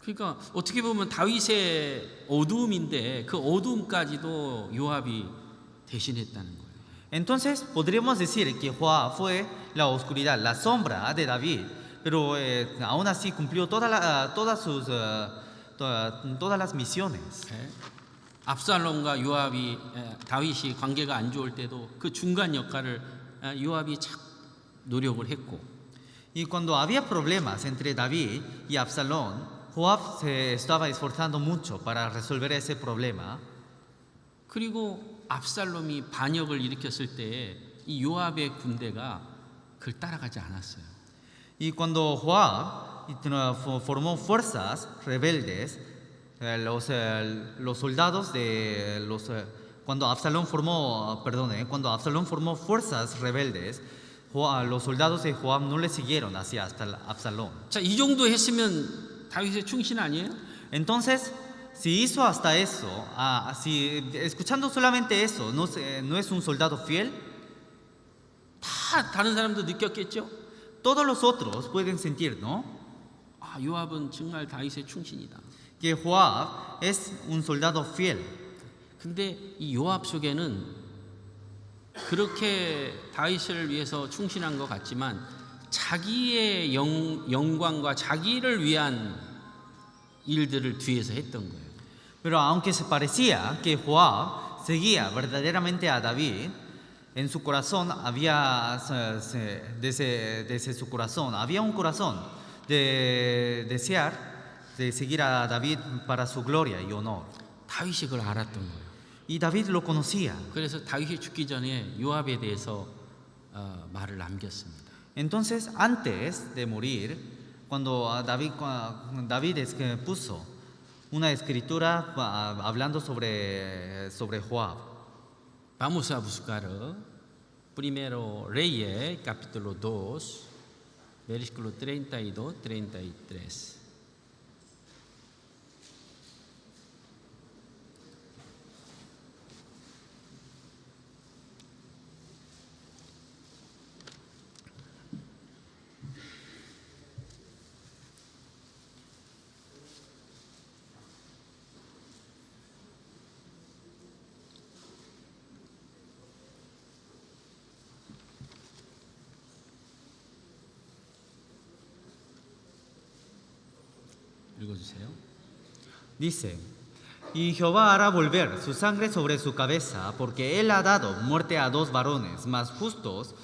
그러니까 어떻게 보면 다윗의 어두움인데 그 어두움까지도 요압이 대신했다는 거예요. Entonces podríamos decir que Joab fue la oscuridad, la sombra de David, pero aún así cumplió todas las misiones. 압살롬과 요압이 다윗이 관계가 안 좋을 때도 그 중간 역할을 요압이 참 노력을 했고. Y cuando había problemas entre David y Absalón, Joab se estaba esforzando mucho para resolver ese problema. 그리고 압살롬이 반역을 일으켰을 때 이 요압의 군대가 그를 따라가지 않았어요. Y cuando Joab formó fuerzas rebeldes, los soldados cuando Absalón formó fuerzas rebeldes, los soldados de Joab no le siguieron hasta Absalón. 자, 이 정도 했으면 다윗의 충신 아니에요? Entonces, si hizo hasta eso, escuchando solamente eso, ¿no es un soldado fiel? 다 다른 사람도 느꼈겠죠? Todos los otros pueden sentir, ¿no? 아, 요압은 정말 다윗의 충신이다. Que Joab es un soldado fiel. 근데 이 요압 속에는 그렇게 다윗을 위해서 충신한 것 같지만 자기의 영광과 자기를 위한 일들을 뒤에서 했던 거예요. Pero aunque se parecía que Joab seguía verdaderamente a David, en su corazón desde su corazón había un corazón de desear de seguir a David para su gloria y honor. 다윗이 그걸 알았던 거예요. Y David lo conocía. 그래서 다윗이 죽기 전에 요압에 대해서 말을 남겼습니다. Entonces, antes de morir, cuando David puso una escritura hablando sobre Joab. Vamos a buscar primero Reyes, capítulo 2, versículo 32, 33. 읽어주세요. Dice: Y Jehová hará volver su sangre sobre su cabeza, porque él ha dado muerte a 2 varones más justos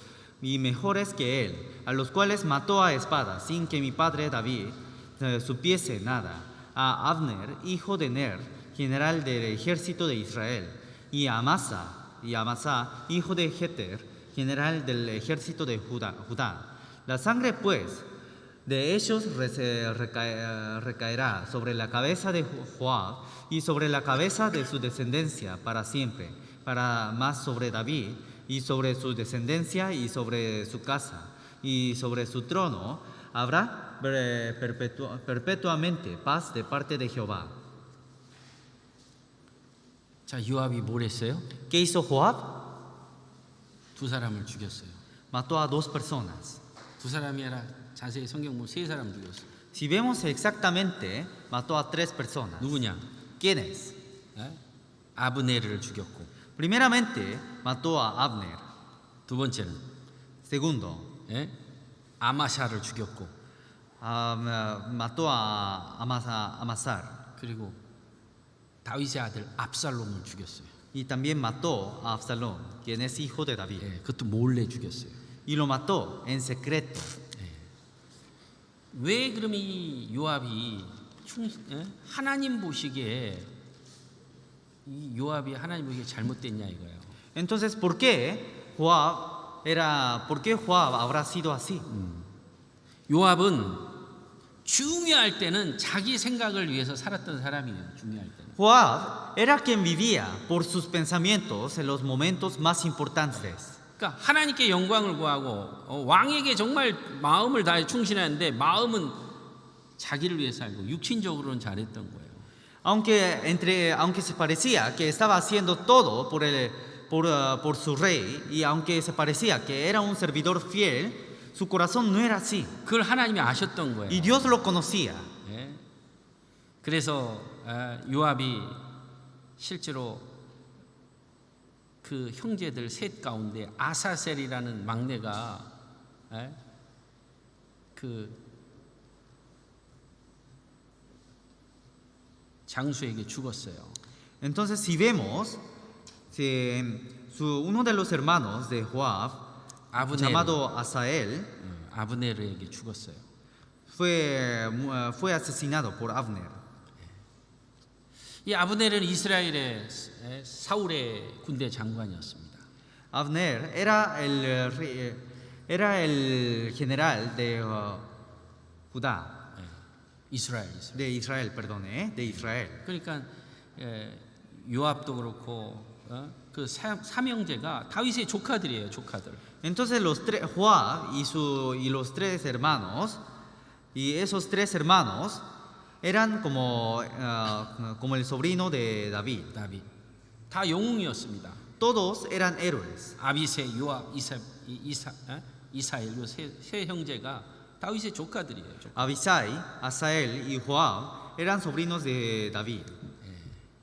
y mejores que él, a los cuales mató a espada, sin que mi padre David supiese nada, a Abner, hijo de Ner, general del ejército de Israel, y a Amasa, hijo de Jeter, general del ejército de Judá. La sangre, pues, de ellos recaerá sobre la cabeza de Joab y sobre la cabeza de su descendencia para siempre. para más sobre David y sobre su descendencia y sobre su casa y sobre su trono habrá perpetuamente paz de parte de Jehová. 자, 요압이 뭘 했어요? ¿Qué hizo Joab? 두 사람을 죽였어요. Mató a 2 personas. 두 사람이 아니라 자세히 성경 보면 세 사람 죽였어요. Si vemos exactamente, mató a 3 personas. 누구냐? ¿Quiénes? 예? 아브네르를 죽였고, Primeramente, mató a Abner. 두 번째는 Segundo, 예? 아마샤를 죽였고, mató a Amasar. 그리고 다윗의 아들 압살롬을 죽였어요. Y también mató a Absalón, quien es hijo de David. 예, 그것도 몰래 죽였어요. Y lo mató en secreto. 왜 그럼 이 요압이 하나님 보시기에 이 요압이 하나님 보기에 잘못됐냐 이거예요. Entonces, ¿por qué Joab habrá sido así? 요압은 중요할 때는 자기 생각을 위해서 살았던 사람이에요. 중요할 때는. Joab era quien vivía por sus pensamientos en los momentos más importantes. 그러니까 하나님께 영광을 구하고 왕에게 정말 마음을 다해 충실하는데 마음은 자기를 위해 살고 육신적으로는 잘했던 거예요. Aunque se parecía que estaba haciendo todo por su rey y aunque se parecía que era un servidor fiel, su corazón no era así. 그걸 하나님이 아셨던 거예요. Y Dios lo conocía. 예. 그래서 요압이 실제로 그 형제들 셋 가운데 아사셀이라는 막내가 그 장수에게 죽었어요. Entonces, si vemos, uno de los hermanos de Joab, llamado Asael, 아브네르에게 죽었어요. fue asesinado por Abner. 이 아브넬은 이스라엘의 사울의 군대 장관이었습니다. Abner era el general de Judá, 이스라엘. de Israel, perdone, de Israel. 그러니까 요압도 그렇고 그 삼형제가 다윗의 조카들이에요, 조카들. Entonces Joab y los 3 hermanos, y esos 3 hermanos eran como el sobrino de David. 다 영웅이었습니다. Todos eran héroes. 아비세, 요압, 이사엘 요 세 형제가 다윗의 조카들이에요. Abisai, Asael y Joab eran sobrinos de David.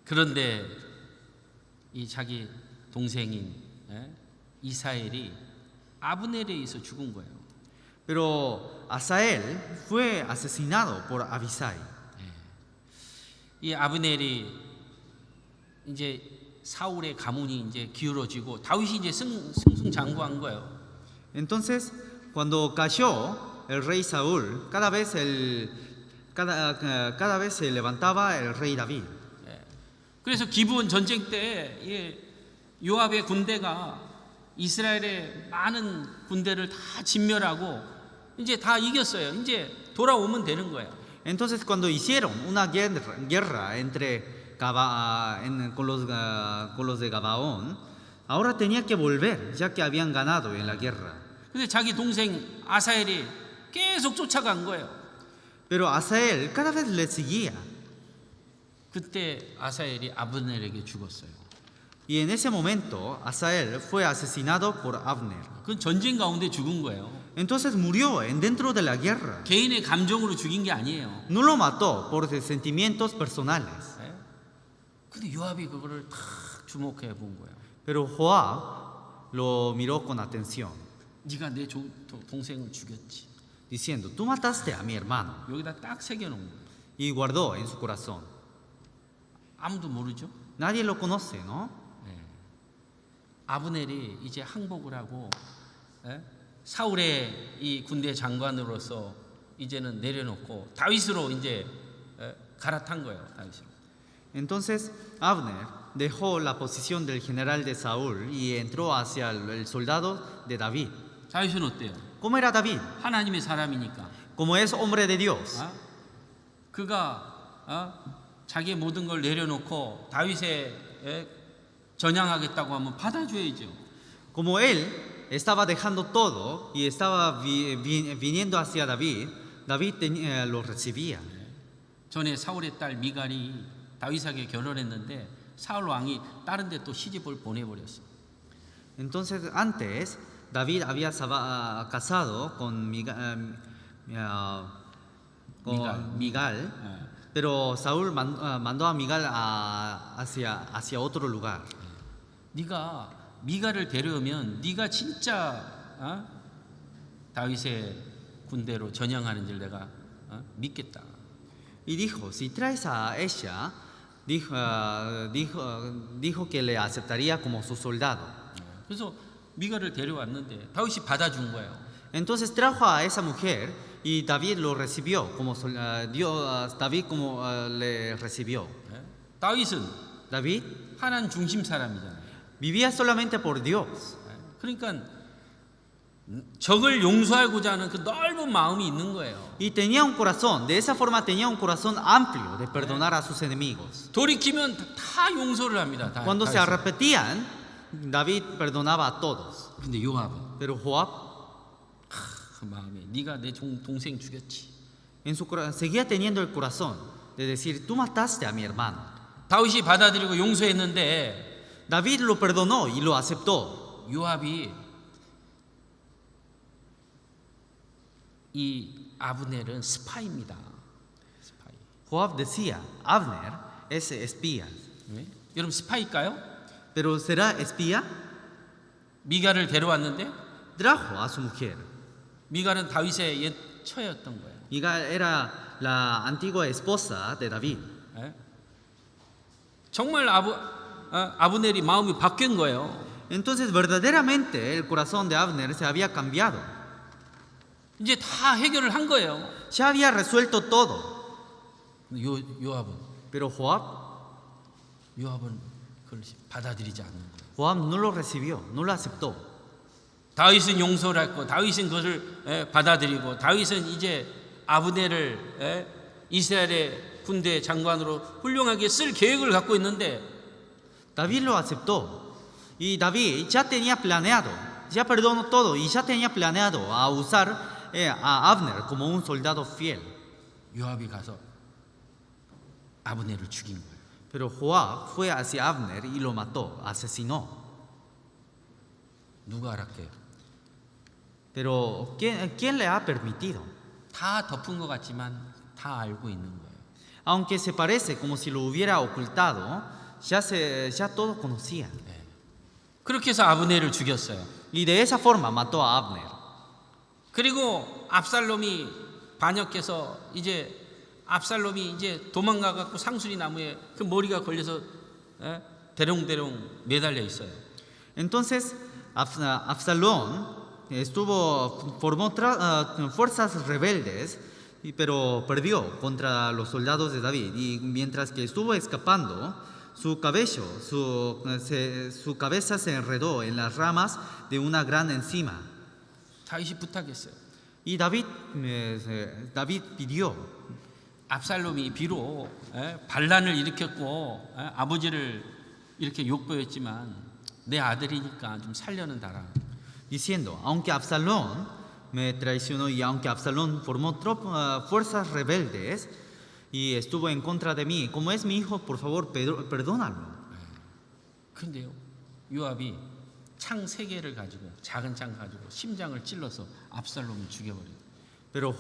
그런데 이 자기 동생인 이사엘이 아브넬에 의해서 죽은 거예요. Pero Asael fue asesinado por Abisai. 이 아브넬이 이제 사울의 가문이 이제 기울어지고 다윗이 이제 승승장구한 거예요. Entonces, cuando cayó el rey Saúl, cada vez se levantaba el rey David. 그래서 기브온 전쟁 때 요압의 군대가 이스라엘의 많은 군대를 다 진멸하고 이제 다 이겼어요. 이제 돌아오면 되는 거예요. Entonces, cuando hicieron una guerra con los de Gabaón, ahora tenía que volver, ya que habían ganado en la guerra. 근데 자기 동생 아사엘이 계속 쫓아간 거예요. Pero Asael cada vez le seguía. 그때 아사엘이 아브넬에게 죽었어요. Y en ese momento, Asael fue asesinado por Abner. 그건 전쟁 가운데 죽은 거예요. Entonces murió dentro de la guerra. 개인의 감정으로 죽인 게 아니에요. No lo mató por sentimientos personales. 근데 요압이 그거를 탁 주목해 본 거예요. Pero Joab lo miró con atención, 네가 내 동생을 죽였지. diciendo, tú mataste a mi hermano. 여기다 딱 새겨놓은 거예요. Y guardó en su corazón. 아무도 모르죠? Nadie lo conoce, ¿no? 아브넬이 이제 항복을 하고 사울의 이 군대 장관으로서 이제는 내려놓고 다윗으로 이제 갈아탄 거예요. 다윗으로. Entonces Abner dejó la posición del general de Saúl y entró hacia el soldado de David. 다윗은 어때요? ¿Cómo era David? 하나님의 사람이니까. Como es hombre de Dios. 그가 자기의 모든 걸 내려놓고 다윗의 전향하겠다고 하면 받아줘야죠. Como él estaba dejando todo y estaba viniendo hacia David, David lo recibía. 전에 사울의 딸 미갈이 다윗에게 결혼했는데 사울 왕이 다른 데 또 시집을 보내버렸어. Entonces antes David había casado con Migal, pero Saúl mandó a Migal hacia otro lugar. 네가 미갈을 데려오면 네가 진짜 다윗의 군대로 전향하는 줄 내가 믿겠다. Y dijo, si traes a ella, dijo que le aceptaría como su soldado. 그래서 미갈을 데려왔는데 다윗이 받아준 거예요. Entonces trajo a esa mujer y David lo recibió, David como le recibió. 다윗은 David 하나님 중심 사람이잖아요. vivía solamente por Dios. 그러니까 적을 용서하고자 하는 그 넓은 마음이 있는 거예요. Y tenía un corazón, de esa forma tenía un corazón amplio de perdonar a sus enemigos. 돌이키면 다 용서를 합니다. Cuando se 다윗은. arrepentían, David perdonaba a todos. 근데 요압은 Pero Joab 그 마음에 네가 내 동생 죽였지. seguía teniendo el corazón de decir, tú mataste a mi hermano. 다윗이 받아들이고 용서했는데 David lo perdonó y lo aceptó. 요압이 이 아브넬은 스파이입니다. 스파이. Joab decía, Abner es espía. 네? 여러분 스파이일까요? Pero ¿será espía? 미갈을 데려왔는데 Trajo a su mujer. 미갈은 다윗의 옛 처였던 거예요. Migal era la antigua esposa de David. 네? 정말 아브넬이 마음이 바뀐 거예요. Entonces verdaderamente el corazón de Abner se había cambiado. 이제 다 해결을 한 거예요. Ya había resuelto todo. 요압은 Pero Joab 그걸 받아들이지 않는 거예요. Joab no lo recibió, no lo aceptó. 다윗은 용서를 했고 다윗은 그것을 받아들이고 다윗은 이제 아브넬을 이스라엘의 군대 장관으로 훌륭하게 쓸 계획을 갖고 있는데 David lo aceptó. Y David ya tenía planeado, ya perdonó todo y ya tenía planeado a usar a Abner como un soldado fiel. 요압이 가서 아브넬을 죽인 거예요. Pero Joab fue hacia Abner y lo mató, asesinó. 누가 알았게요? Pero ¿quién le ha permitido? 다 덮은 것 같지만 다 알고 있는 거예요. Aunque se parece como si lo hubiera ocultado, ya todos conocían. 그렇게 해서 아브넬을 죽였어요. Y de esa forma mató a Abner. 그리고 압살롬이 반역해서 이제 압살롬이 이제 도망가 갖고 상수리 나무에 그 머리가 걸려서 대롱대롱 매달려 있어요. Entonces Absalón formó fuerzas rebeldes, pero perdió contra los soldados de David. Y mientras que estuvo escapando, su cabeza se enredó en las ramas de una gran encima. 다윗이 부탁했어요. Y David pidió. 압살롬이 비록 반란을 일으켰고 아버지를 이렇게 욕보였지만 내 아들이니까 좀 살려는 달아. Diciendo, aunque Absalón me traicionó y aunque Absalón formó fuerzas rebeldes y estuvo en contra de mí, como es mi hijo, por favor, perdónalo. 근데요, 요압이 창 3개를 가지고 작은 창 가지고 심장을 찔러서 압살롬을 죽여버려요. Pero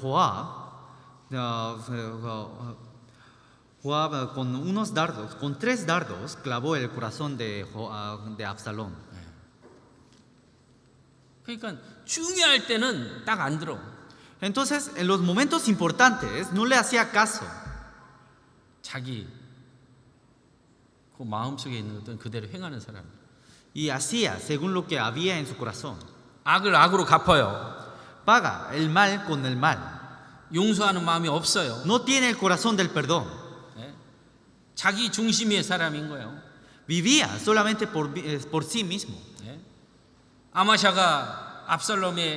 Joab con unos dardos, con 3 dardos, clavó el corazón de Absalón. 그러니까 중요할 때는 딱 안 들어. Entonces, en los momentos importantes, no le hacía caso. 자기 그 마음속에 있는 것들은 그대로 행하는 사람. Y hacía según lo que había en su corazón. 악을 악으로 갚아요. Paga el mal con el mal. 용서하는 마음이 없어요. No tiene el corazón del perdón. 자기 중심의 사람인 거예요. Vivía solamente por sí mismo. 아마샤가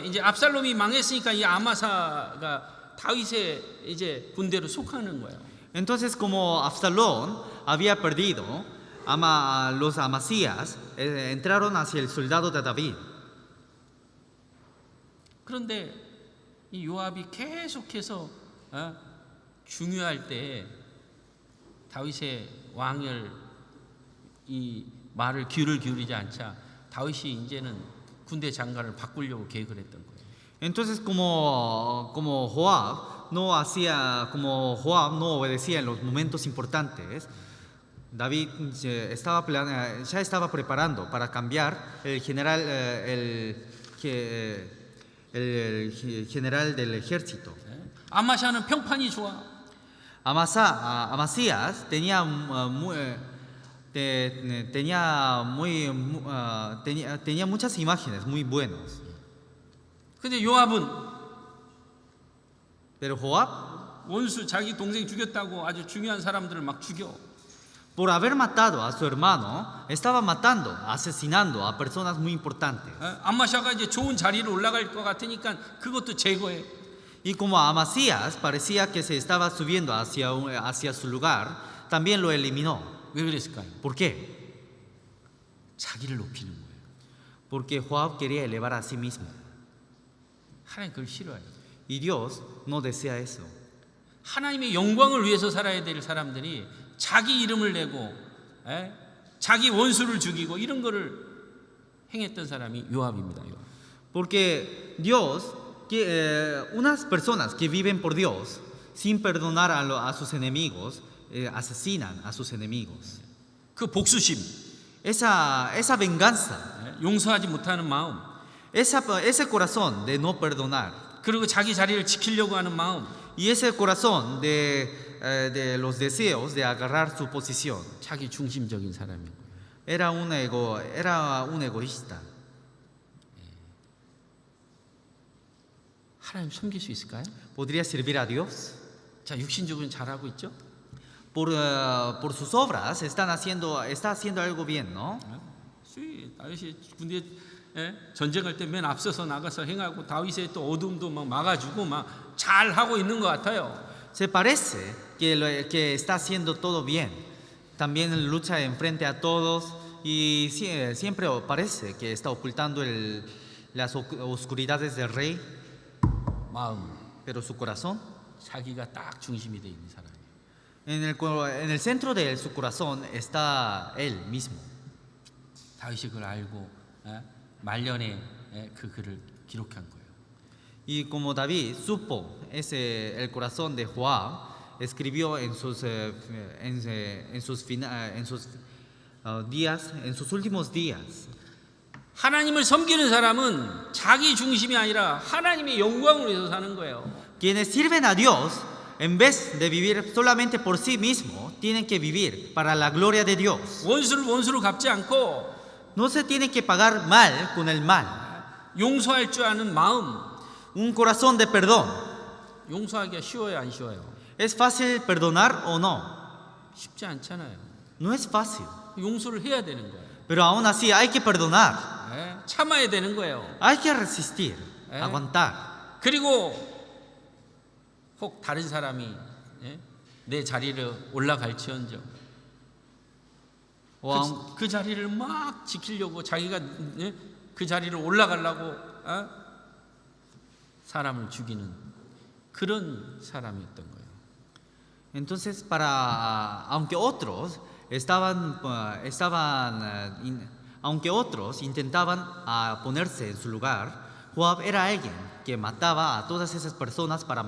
이제 압살롬이 망했으니까 이 아마사가 다윗의 이제 군대로 속하는 거예요. Entonces, como Absalón había perdido, los amasías entraron hacia el soldado de David. 그런데 이 요압이 계속해서 중요할 때 다윗의 왕열 이 말을 귀를 기울이지 않자 다윗이 이제는 군대 장관을 바꾸려고 계획을 했던 거예요. Entonces como Joab no obedecía en los momentos importantes, David ya estaba preparando para cambiar el general del ejército. 아마샤는 평판이 좋아. Amasías tenía muchas imágenes muy buenas. 근데 요압은 Pero Joab, 원수 자기 동생 죽였다고 아주 중요한 사람들을 막 죽여. por haber matado a su hermano, estaba asesinando a personas muy importantes. 아마샤가 이제 좋은 자리로 올라갈 것 같으니까 그것도 제거해. Y como Amasías parecía que se estaba subiendo hacia su lugar, también lo eliminó. 왜 그랬을까요? ¿Por qué? 자기를 높이는 거예요. Porque Joab quería elevar a sí mismo. 하나님 그걸 싫어해요. Y Dios no desea eso. 하나님의 영광을 위해서 살아야 될 사람들이 자기 이름을 내고 자기 원수를 죽이고 이런 거를 행했던 사람이 요압입니다. 요압. Porque unas personas que viven por Dios sin perdonar a sus enemigos, asesinan a sus enemigos. 그 복수심, Esa venganza, 용서하지 못하는 마음, ese corazón de no perdonar 그리고 자기 자리를 지키려고 하는 마음, y ese corazón de los deseos de agarrar su posición. 자기 중심적인 사람인 거예요. Era un egoísta. 하나님 섬길 수 있을까요? ¿Podría servir a Dios? 자, 육신적으로 잘하고 있죠? Por sus obras está haciendo algo bien, ¿no? 다윗이 군대 전쟁할 때 맨 앞서서 나가서 행하고 다윗의 또 어둠도 막 막아주고 막 잘하고 있는 것 같아요. Se parece que está haciendo todo bien. También lucha enfrente a todos y siempre parece que está ocultando las oscuridades del rey. 마음, Pero su corazón, 자기가 딱 중심이 돼 있는 사람이에요. en el centro de su corazón está él mismo. 다윗이 그걸 알고 말년에 그 글을 기록한 거예요. Y como David supo el corazón de Joab, escribió en sus últimos días. 하나님을 섬기는 사람은 자기 중심이 아니라 하나님의 영광을 위해서 사는 거예요. Quienes sirven a Dios, en vez de vivir solamente por sí mismos, tienen que vivir para la gloria de Dios. 원수를 원수로 갚지 않고 No se tiene que pagar mal con el mal. 용서할 줄 아는 마음. Un corazón de perdón. 용서하기가 쉬워요, 안 쉬워요? ¿Es fácil perdonar o no? 쉽지 않잖아요. No es fácil. 용서를 해야 되는 거예요. Pero aún así hay que perdonar. 참아야 되는 거예요. Hay que resistir, aguantar. 그리고 혹 다른 사람이 내 자리를 올라갈지언정 그 자리를 막 지키려고 자기가 그 자리를 올라가려고 사람을 죽이는 그런 사람이었던 거예요. Entonces, aunque otros intentaban ponerse en su lugar, Joab era alguien que mataba a todas esas personas para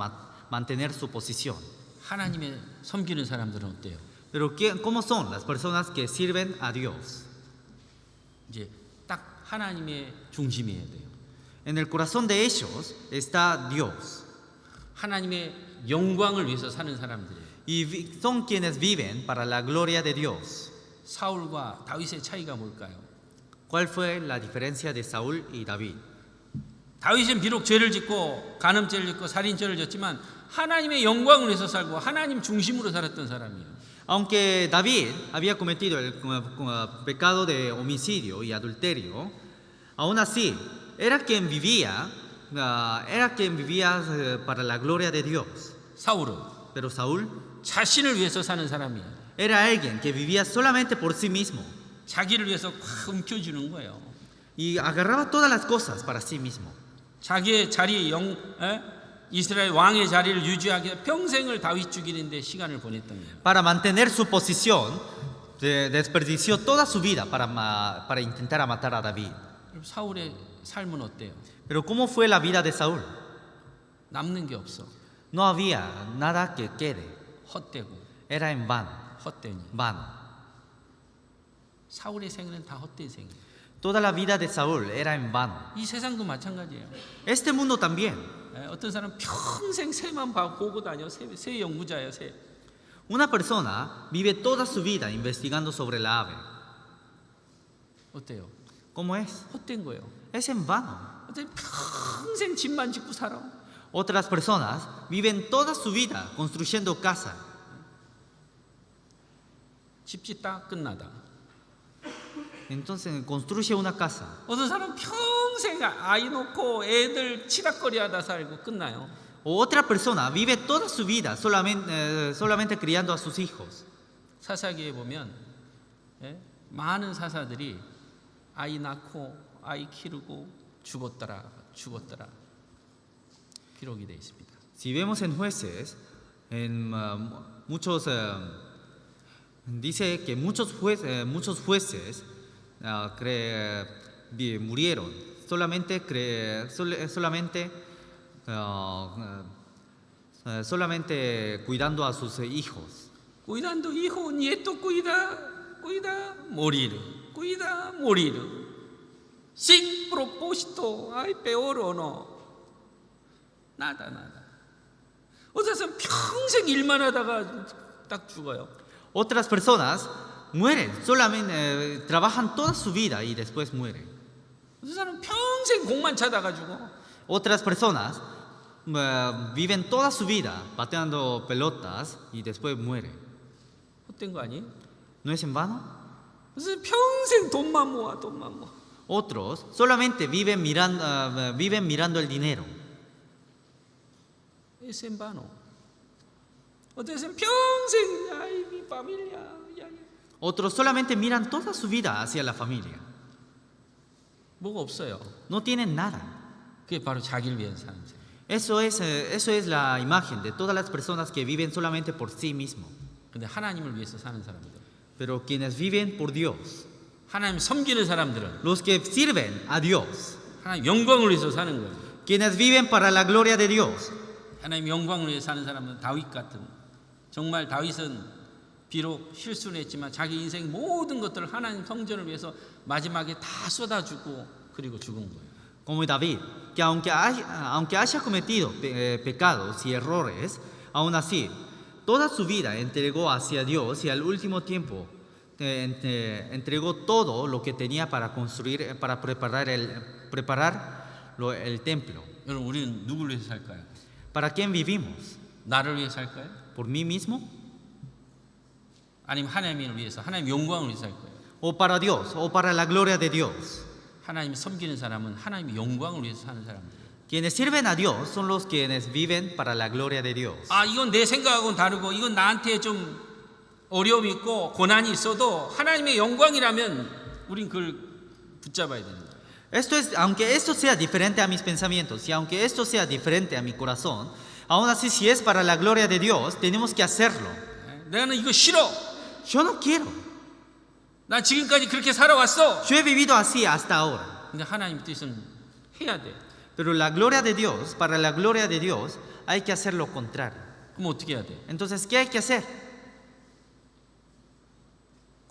mantener su posición. 하나님의 섬기는 사람들은 어때요? Pero ¿cómo son las personas que sirven a Dios? 이제 딱 하나님의 중심이어야 돼요. En el corazón de ellos está Dios. 하나님의 영광을 위해서 사는 사람들이에요. Y son quienes viven para la gloria de Dios. 사울과 다윗의 차이가 뭘까요? ¿Cuál fue la diferencia de Saúl y David? 다윗은 비록 죄를 짓고 간음죄를 짓고 살인죄를 졌지만 하나님의 영광을 위해서 살고 하나님 중심으로 살았던 사람이에요. Aunque David había cometido el pecado de homicidio y adulterio, aún así era quien vivía para la gloria de Dios. 사울은 Pero Saúl 자신을 위해서 사는 사람이에요. era alguien que vivía solamente por sí mismo 자기를 위해서 확 움켜쥐는 거예요. y agarraba todas las cosas para sí mismo. 자기의 자리 이스라엘 왕의 자리를 유지하기 위해 평생을 다윗 죽이는데 시간을 보냈던 거예요. Para mantener su posición, desperdició toda su vida para intentar matar a David. 사울의 삶은 어때요? Pero ¿cómo fue la vida de Saúl? 남는 게 없어. No había nada que quede. 헛되고 Era en vano, 헛되니. vano. 사울의 생애는 다 헛된 생이에요. Toda la vida de Saúl era en vano. 이 세상도 마찬가지예요. Este mundo también. 어떤 사람은 평생 새만 보고 다녀. 새 연구자예요. 새. Una persona vive toda su vida investigando sobre la ave. 어때요? ¿Cómo es? 헛된 거예요. Es en vano. 어떤 평생 집만 짓고 살아. Otras personas viven toda su vida construyendo casa. 집 짓다 끝나다. Entonces construye una casa. 어떤 사람 평생 아이 놓고 애들 치닥거리하다 살고 끝나요. O otra persona vive toda su vida solamente criando a sus hijos. 사사기에 보면 많은 사사들이 아이 낳고 아이 키우고 죽었더라 기록이 되어 있습니다. Si vemos en jueces, dice que muchos jueces murieron solamente cuidando a sus hijos. Cuidando hijo, nieto, cuida, morir. Sin propósito, hay peor o no. Nada. 어떤 사람 평생 일만 하다가 딱 죽어요. Otras personas mueren, solamente trabajan toda su vida y después mueren. 어떤 사람 평생 공만 차다가 죽어. Otras personas viven toda su vida pateando pelotas y después mueren. 헛된 거 아니에요? ¿No es en vano? 무슨 평생 돈만 모아. Otros solamente viven mirando el dinero. Es en vano. 어떤 사람 평생 ay mi familia. Otros solamente miran toda su vida hacia la familia. 뭐가 없어요. No tienen nada. 그게 바로 자기를 위한 사는 생. Eso es la imagen de todas las personas que viven solamente por sí mismos. 근데 하나님을 위해서 사는 사람들. Pero quienes viven por Dios, 하나님 섬기는 사람들은 los que sirven a Dios, 하나님 영광을 위해서 사는 거예요. quienes viven para la gloria de Dios. 하나님 영광을 위해 사는 사람은 다윗 같은, 정말 다윗은 비록 실수는 했지만 자기 인생 모든 것들을 하나님 성전을 위해서 마지막에 다 쏟아주고 그리고 죽은 거예요. Como David, que aunque haya cometido pecados y errores, aún así toda su vida entregó hacia Dios y al último tiempo entregó todo lo que tenía para construir, para preparar el templo. 여러분, 우리는 누구를 위해서 살까요? ¿Para quién vivimos? 나를 위해 살까요? ¿Por mí mismo? 아니면 하나님을 위해서, 하나님 영광을 위해서 살 거예요? ¿O para Dios? ¿O para la gloria de Dios? 하나님 섬기는 사람은 하나님의 영광을 위해서 사는 사람들이에요. Quienes sirven a Dios son los quienes viven para la gloria de Dios. 아, 이건 내 생각하고는 다르고 이건 나한테 좀 어려움이 있고 고난이 있어도 하나님의 영광이라면 우린 그걸 붙잡아야 되는 거예요. Aunque esto sea diferente a mis pensamientos y aunque esto sea diferente a mi corazón, aún así si es para la gloria de Dios, tenemos que hacerlo. 나는 이거 싫어. Yo no quiero. 나 지금까지 그렇게 살아왔어. Yo he vivido así hasta ahora. 근데 하나님 뜻은 해야 돼. Pero la gloria de Dios, para la gloria de Dios, hay que hacer lo contrario. 그럼 어떻게 해야 돼? Entonces, ¿qué hay que hacer?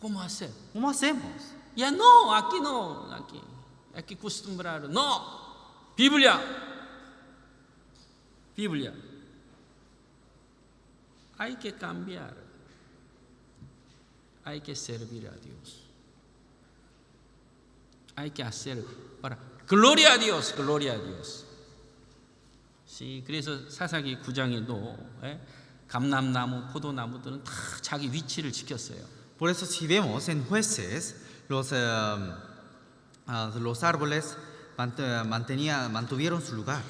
¿Cómo hacer? ¿Cómo hacemos? Ya no, aquí no, aquí acostumbrado. No, Biblia. Hay que cambiar. Hay que servir a Dios. Hay que hacer para gloria a Dios. Sí, 그래서 사사기 9장에도 감람나무, 포도나무들은 다 자기 위치를 지켰어요. Por eso si vemos en Jueces, los árboles mantuvieron su lugar.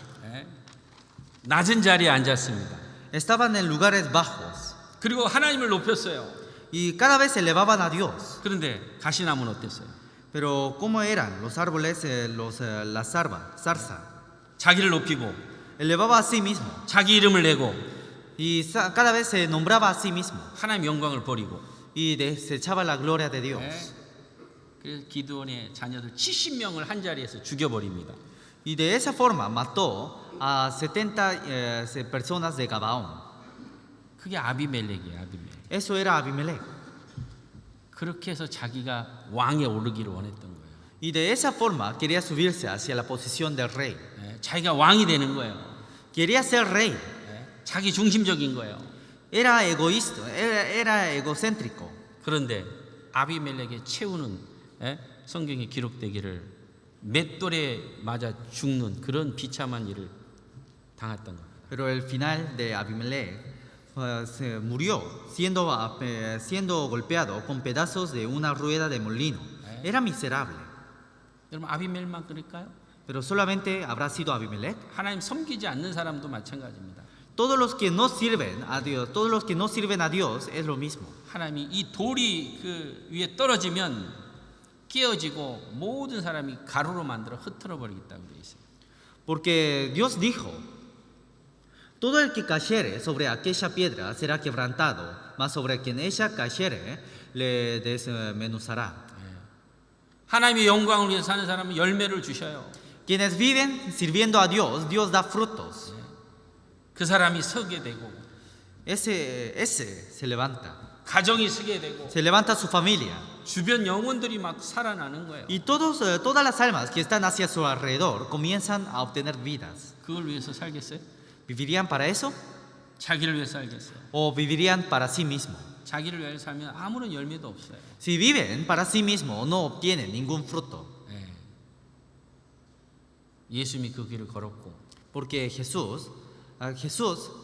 낮은 자리에 앉았습니다. Estaban en lugares bajos. 그리고 하나님을 높였어요. y cada vez elevaban a Dios. 그런데 가시나무는 어땠어요? Pero ¿cómo eran los árboles, la zarza? 자기를 높이고 Elevaba a sí mismo 자기 이름을 내고 y cada vez se nombraba a sí mismo 하나님 영광을 버리고 y desechaba la gloria de Dios. 그래서 기드온의 자녀들 70명을 한 자리에서 죽여버립니다. Y de esa forma mató a 70 personas de Gabaón. 그게 아비멜렉이에요. 아비멜렉. Eso era Abimelech. 그렇게 해서 자기가 왕에 오르기를 원했던 거예요. Y de esa forma quería subirse hacia la posición del rey. 자기가 왕이 되는 거예요. Quería ser rey. 자기 중심적인 거예요. Era egoísta, era egocéntrico. 그런데 아비멜렉의 최후는 성경에 기록되기를 맷돌에 맞아 죽는 그런 비참한 일을 당했던 겁니다. Pero el final de Abimelech se murió siendo golpeado con pedazos de una rueda de molino. Era miserable. 여러분 아비멜만 그럴까요? Pero solamente habrá sido Abimelech. 하나님 섬기지 않는 사람도 마찬가지입니다. Todos los que no sirven a Dios, todos los que no sirven a Dios es lo mismo. 하나님이 이 돌이 그 위에 떨어지면 깨어지고 모든 사람이 가루로 만들어 흩어져 버리겠다고 되어 있어요. Porque Dios dijo, todo el que cayere sobre aquella piedra será quebrantado, mas sobre quien ella cayere le desmenuzará. 하나님의 영광을 위해서 사는 사람은 열매를 주셔요. Quienes viven sirviendo a Dios, Dios da frutos. 그 사람이 서게 되고 Ese se levanta. 가정이 서게 되고 Se levanta su familia. 주변 영혼들이 막 살아나는 거예요. Y todas las almas que están hacia su alrededor comienzan a obtener vidas. 그걸 위해서 살겠어요? ¿Vivirían para eso? 자기를 위해서 살겠어요? ¿O vivirían para sí mismos? 자기를 위해서 살면 아무런 열매도 없어요. Si viven para sí mismos, no obtienen ningún fruto. 예수님이 그 길을 걸었고 Porque Jesús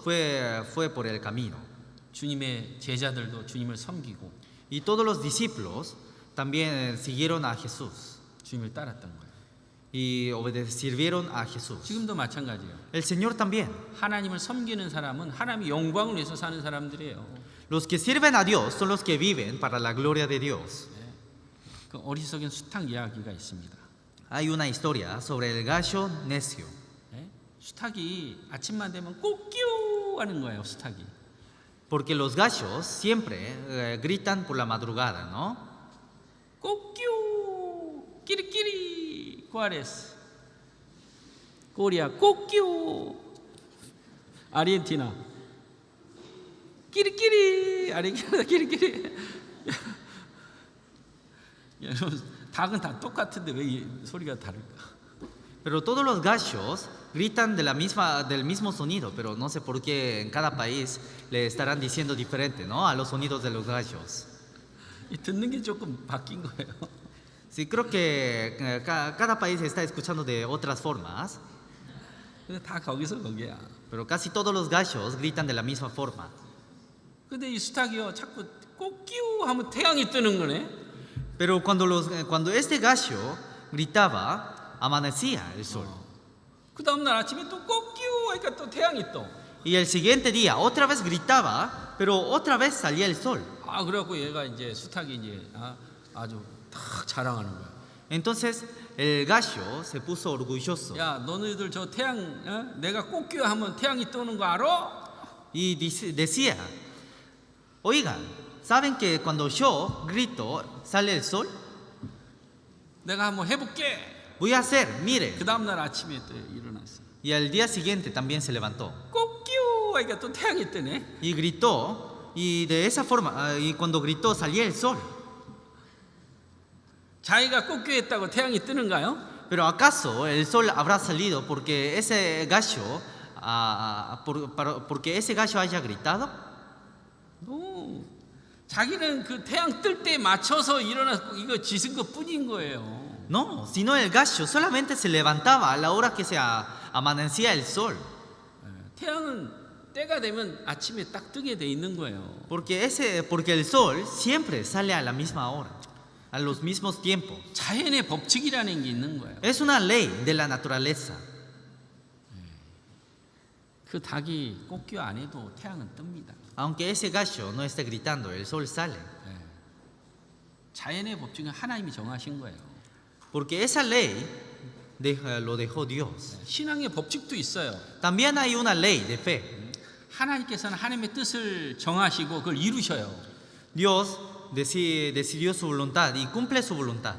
fue por el camino. 주님의 제자들도 주님을 섬기고 Y todos los discípulos también siguieron a Jesús 주님을 따랐던 거예요. y sirvieron a Jesús. 지금도 마찬가지예요. El Señor también. 하나님을 섬기는 사람은 하나님의 영광을 위해서 사는 사람들이에요. Los que sirven a Dios son los que viven para la gloria de Dios. 그 어리석은 수탉 이야기가 있습니다. Hay una historia sobre el gallo necio. 수탉이 아침만 되면 꼬끼우 하는 거예요. 수탉이. Porque los gallos siempre gritan por la madrugada, ¿no? 꼬끼우 끼리끼리 쿠아레스 코리아 꼬끼우 아르헨티나 끼리끼리 아르헨티나 끼리끼리 여러분 닭은 다 똑같은데 왜 이 소리가 다를까? Pero todos los gallos gritan del mismo sonido, pero no sé por qué en cada país le estarán diciendo diferente, ¿no? A los sonidos de los gallos. 이 듣는 게 조금 바뀐 거예요. Sí, creo que cada país está escuchando de otras formas, 근데 다 거기서 거기야. pero casi todos los gallos gritan de la misma forma. 근데 이 수탉이요 자꾸 꼬끼우 하면 태양이 뜨는 거네. Pero cuando este gallo gritaba, amanecía el sol. 그 다음날 아침에 또 꼬끼우 하니까 또 태양이 떠. Y el siguiente día otra vez gritaba, pero otra vez salía el sol. 아 그래갖고 얘가 이제 수탉이 이제 아주 탁 자랑하는 거야. Entonces el gallo se puso orgulloso 야 너희들 저 태양 내가 꼬끼우 하면 태양이 뜨는 거 알아? y decía, oigan, ¿saben que cuando yo grito sale el sol? 내가 한번 해볼게. Voy a hacer, mire. 그 다음날 아침에 또 일어났어. Y al día siguiente también se levantó 꼬끼우 하니까 또 태양이 뜨네. y gritó, y de esa forma, y cuando gritó salía el sol. 자기가 꼬끼우 했다고 태양이 뜨는가요? Pero ¿acaso el sol habrá salido porque ese gallo, porque ese gallo haya gritado? No. 자기는 그 태양 뜰 때 맞춰서 일어나서 이거 짖은 것 뿐인 거예요. No, sino el gallo solamente se levantaba a la hora que se amanecía el sol. 태양은 때가 되면 아침에 딱 뜨게 돼 있는 거예요. Porque el sol siempre sale a la misma hora, a los mismos tiempos. 자연의 법칙이라는 게 있는 거예요. Es una ley de la naturaleza. 그 닭이 꼬끼 안 해도 태양은 뜹니다. Aunque ese gallo no esté gritando, el sol sale. 자연의 법칙은 하나님이 정하신 거예요. Porque esa ley lo dejó Dios. 신앙의 법칙도 있어요. También hay una ley de fe. 하나님께서는 하나님의 뜻을 정하시고 그걸 이루셔요. Dios decidió su voluntad y cumple su voluntad.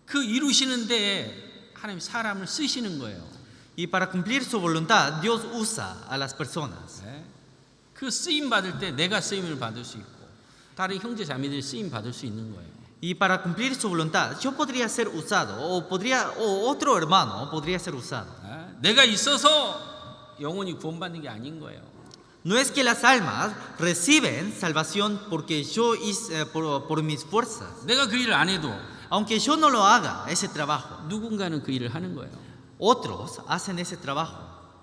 그 이루시는 데에 하나님 사람을 쓰시는 거예요. Y para cumplir su voluntad, Dios usa a las personas. 그 쓰임 받을 때 내가 쓰임을 받을 수 있고 다른 형제 자매들이 쓰임 받을 수 있는 거예요. Y para cumplir su voluntad, yo podría ser usado, o otro hermano podría ser usado. 내가 있어서 영혼이 구원받는 게 아닌 거예요. No es que las almas reciben salvación porque yo hice por mis fuerzas. 내가 그 일을 안 해도 Aunque yo no lo haga, ese trabajo, 누군가는 그 일을 하는 거예요. otros hacen ese trabajo.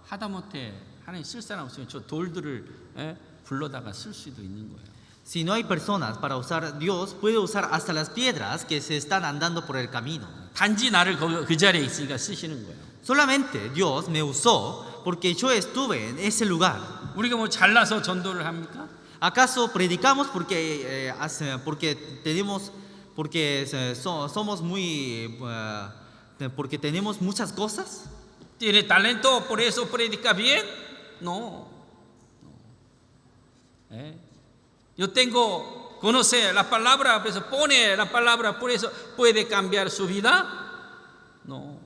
하다못해 하나님 쓸 사람 없으면 저 돌들을 불러다가 쓸 수도 있는 거예요. Si no hay personas para usar, Dios puede usar hasta las piedras que se están andando por el camino. 단지 나를 그 자리에 있으니까 쓰시는 거예요. Solamente Dios me usó porque yo estuve en ese lugar. 우리가 뭐 잘나서 전도를 합니까? ¿Acaso predicamos somos muy porque tenemos muchas cosas? ¿Tiene talento por eso predica bien? No. Yo conoce la palabra, por eso pone la palabra, por eso puede cambiar su vida? No.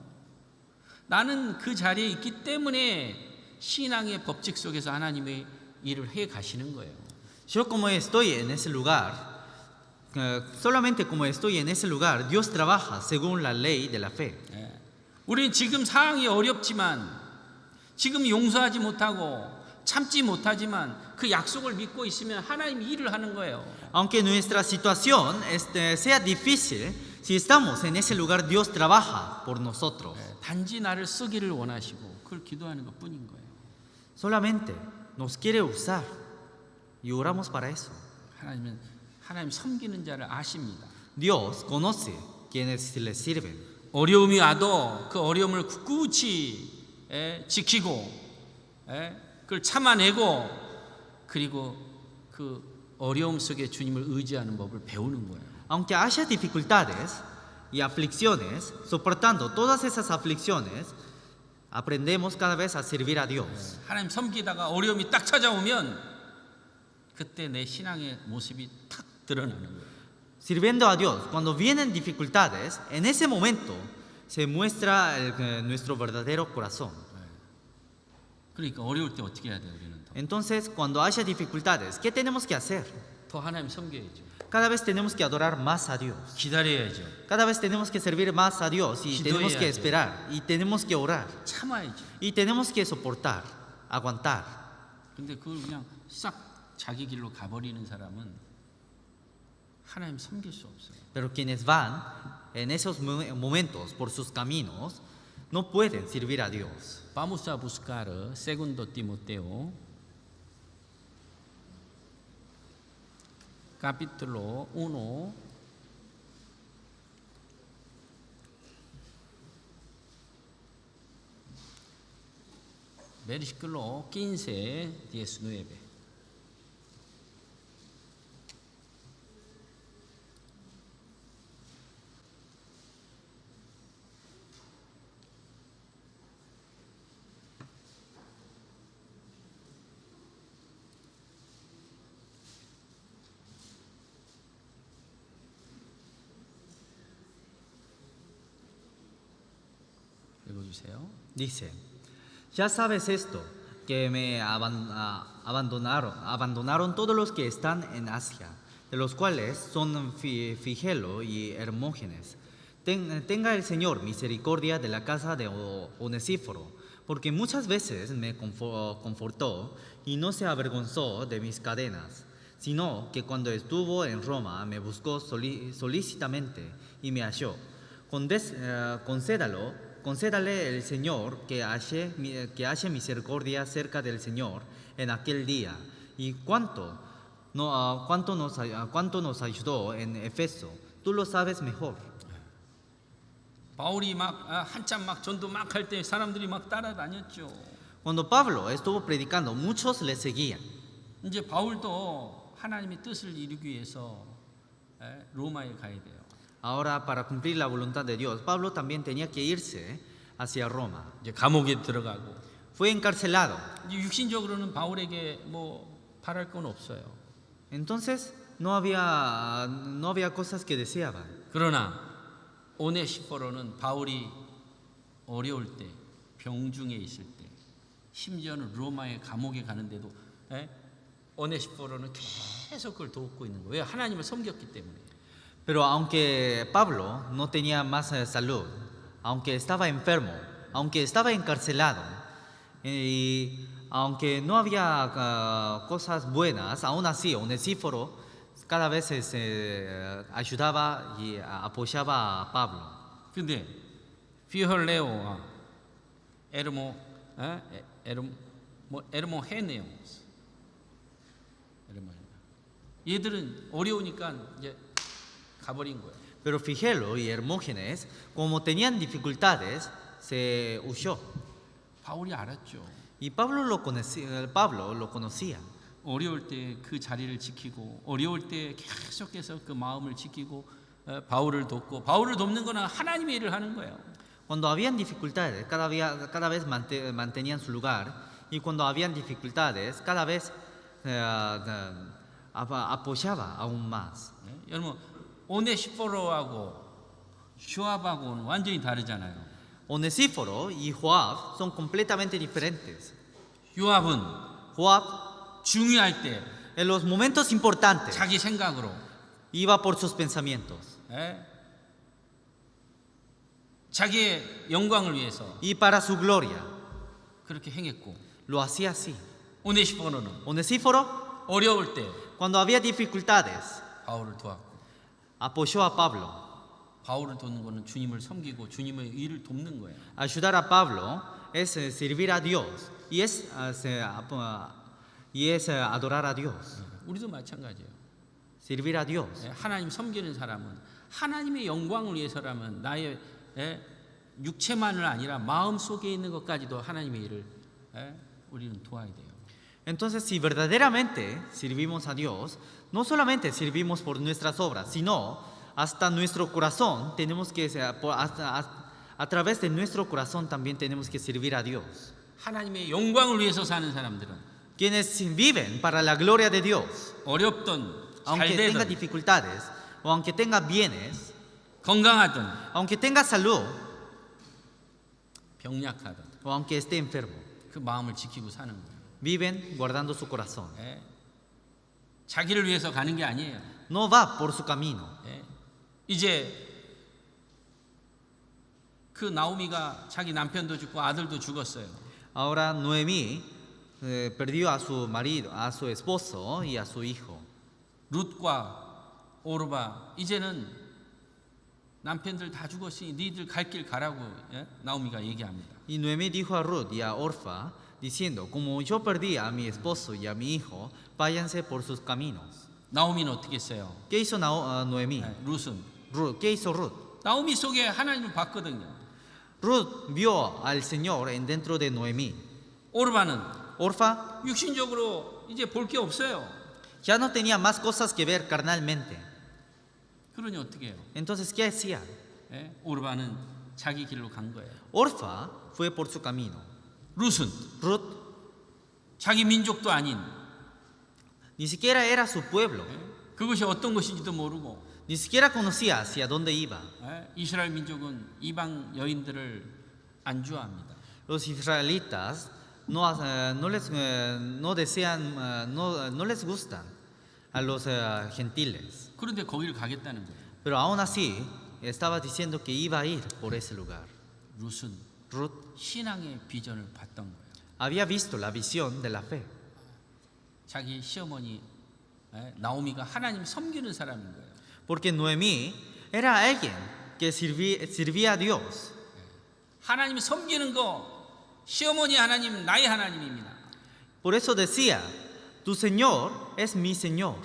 나는 그 자리에 있기 때문에 신앙의 법칙 속에서 하나님의 일을 해 가시는 거예요. Yo como estoy en ese lugar, solamente como estoy en ese lugar, Dios trabaja según la ley de la fe. 우리는 지금 상황이 어렵지만 지금 용서하지 못하고 참지 못하지만 그 약속을 믿고 있으면 하나님이 일을 하는 거예요. Aunque nuestra situación sea difícil, si estamos en ese lugar, Dios trabaja por nosotros. 단지 나를 쓰기를 원하시고 그걸 기도하는 것뿐인 거예요. Solamente nos quiere usar y oramos para eso. 하나님 섬기는 자를 아십니다. Dios conoce quienes le sirven. 어려움이 와도 그 어려움을 굳이 지키고 그걸 참아내고 그리고 그 어려움 속에 주님을 의지하는 법을 배우는 거예요. Aunque haya dificultades y aflicciones, soportando todas esas aflicciones, aprendemos cada vez a servir a Dios. 하나님 섬기다가 어려움이 딱 찾아오면 그때 내 신앙의 모습이 탁 드러나는 거예요. Sirviendo a Dios, cuando vienen dificultades, en ese momento se muestra nuestro verdadero corazón. 그러니까 어려울 때 어떻게 해야 돼요, 우리는? Entonces, cuando haya dificultades, ¿qué tenemos que hacer? 더 하나님 섬겨야죠. Cada vez tenemos que adorar más a Dios. 기다려야죠. Cada vez tenemos que servir más a Dios y tenemos que esperar y tenemos que orar 참아야죠. y tenemos que soportar, aguantar. 근데 그걸 그냥 싹 자기 길로 가버리는 사람은 하나님 섬길 수 없어요. Pero quienes van en esos momentos por sus caminos no pueden servir a Dios. Vamos a buscar segundo Timoteo capítulo 1 versículo 15, 19. 읽어주세요. Dice, ya sabes esto, que me abandonaron todos los que están en Asia, de los cuales son Figelo y Hermógenes. Tenga el Señor misericordia de la casa de Onesíforo, porque muchas veces me confortó y no se avergonzó de mis cadenas, sino que cuando estuvo en Roma me buscó solícitamente y me halló. Concédale el Señor que halle misericordia cerca del Señor en aquel día. Y cuánto nos ayudó en Efeso, tú lo sabes mejor. 바울이 한참 전도 막 할 때 사람들이 막 따라다녔죠. Cuando Pablo estuvo predicando, muchos le seguían. 이제 바울도 하나님의 뜻을 이루기 위해서 로마에 가야 돼요. Ahora, para cumplir la voluntad de Dios, Pablo también tenía que irse hacia Roma. 이제 감옥에 들어가고 Fue encarcelado. 이제 육신적으로는 바울에게 뭐 바랄 건 없어요. Entonces, no había cosas que deseaban. 그러나 오네시포로는 바울이 어려울 때, 병중에 있을 때, 심지어는 로마의 감옥에 가는데도 오네시포로는 계속 그걸 돕고 있는 거예요. 왜? 하나님을 섬겼기 때문에. Pero aunque Pablo no tenía más salud, aunque estaba enfermo, aunque estaba encarcelado, y aunque no había cosas buenas, aún así Onesíforo cada vez ayudaba y apoyaba a Pablo. 근데 피헐레오와 에르모헤네오스 얘들은 어려우니까 이제 가버린 거예요. Pero Figelo y Hermógenes, como tenían dificultades, se huyó. 바울이 알았죠. Y Pablo lo conocía. 어려울 때 그 자리를 지키고 어려울 때 계속해서 그 마음을 지키고 바울을 돕고 바울을 돕는 거는 하나님의 일을 하는 거예요. Cuando habían dificultades, cada vez mantenían su lugar. Y cuando habían dificultades, cada vez apoyaba aún más. 여러분 오네시포로하고 슈압하고는 완전히 다르잖아요. Onesíforo y Joab son completamente diferentes. 요압은 Joab, 중요할 때 en los momentos importantes, 자기 생각으로 iba por sus pensamientos. 자기의 영광을 위해서 Y para su gloria, 그렇게 행했고 lo hacía así. 오네시포로는 Onesíforo, 어려울 때 cuando había dificultades, 바울을 도왔고 apoyó a Pablo. 바울을 돕는 거는 주님을 섬기고 주님의 일을 돕는 거예요. Ayudar a Pablo es servir a Dios y es adorar a Dios. 우리도 마찬가지예요. Servir a Dios. 하나님 섬기는 사람은 하나님의 영광을 위해서라면 나의 육체만을 아니라 마음 속에 있는 것까지도 하나님의 일을 우리는 도와야 돼요. Entonces, si verdaderamente servimos a Dios, no solamente servimos por nuestras obras, sino hasta nuestro corazón tenemos que a través de nuestro corazón también tenemos que servir a Dios. 하나님의 영광을 위해서 사는 사람들은 Quienes viven para la gloria de Dios, 어렵던 aunque 잘 tenga 되던 dificultades o aunque tenga bienes, 건강하던 aunque tenga salud 병약하던 o aunque esté enfermo, 그 마음을 지키고 사는 거예요. viven guardando su corazón. 자기를 위해서 가는 게 아니에요. No va por su camino. 이제 그 나오미가 자기 남편도 죽고 아들도 죽었어요. Ahora Noemí perdió a su marido, a su esposo y a su hijo. 룻과 오르바 이제는 남편들 다 죽었으니 니들 갈 길 가라고 나오미가 얘기합니다. Y Noemí dijo a Ruth y a Orfa, diciendo, como yo perdí a mi esposo y a mi hijo, váyanse por sus caminos. 나오미는 어떻게 했어요? ¿Qué hizo Noemí? 룻은 ¿Qué hizo Ruth? 나오미 속에 하나님을 봤거든요. Ruth vio al Señor dentro de Noemí. 오르바는 Orfa 육신적으로 이제 볼 게 없어요. ya no tenía más cosas que ver carnalmente. 그러니 어떻게 해요? Entonces, ¿qué hacía? 오르바는 자기 길로 간 거예요. Orfa fue por su camino. 룻은 Ruth 자기 민족도 아닌 ni siquiera era su pueblo, 그것이 어떤 것인지도 모르고 ni siquiera conocía hacia dónde iba. 이스라엘 민족은 이방 여인들을 안 좋아합니다. Los israelitas no les gustan a los gentiles, 그런데 거기를 가겠다는 거예요. pero aún así estaba diciendo que iba a ir por ese lugar. 룻은 Ruth 신앙의 비전을 봤던 거예요. había visto la visión de la fe, 자기 시어머니 나오미가 하나님 섬기는 사람인 거예요. porque Noemí era alguien que servía a Dios. 하나님 섬기는 거 시어머니 하나님 나의 하나님입니다. Por eso decía, tu Señor es mi Señor.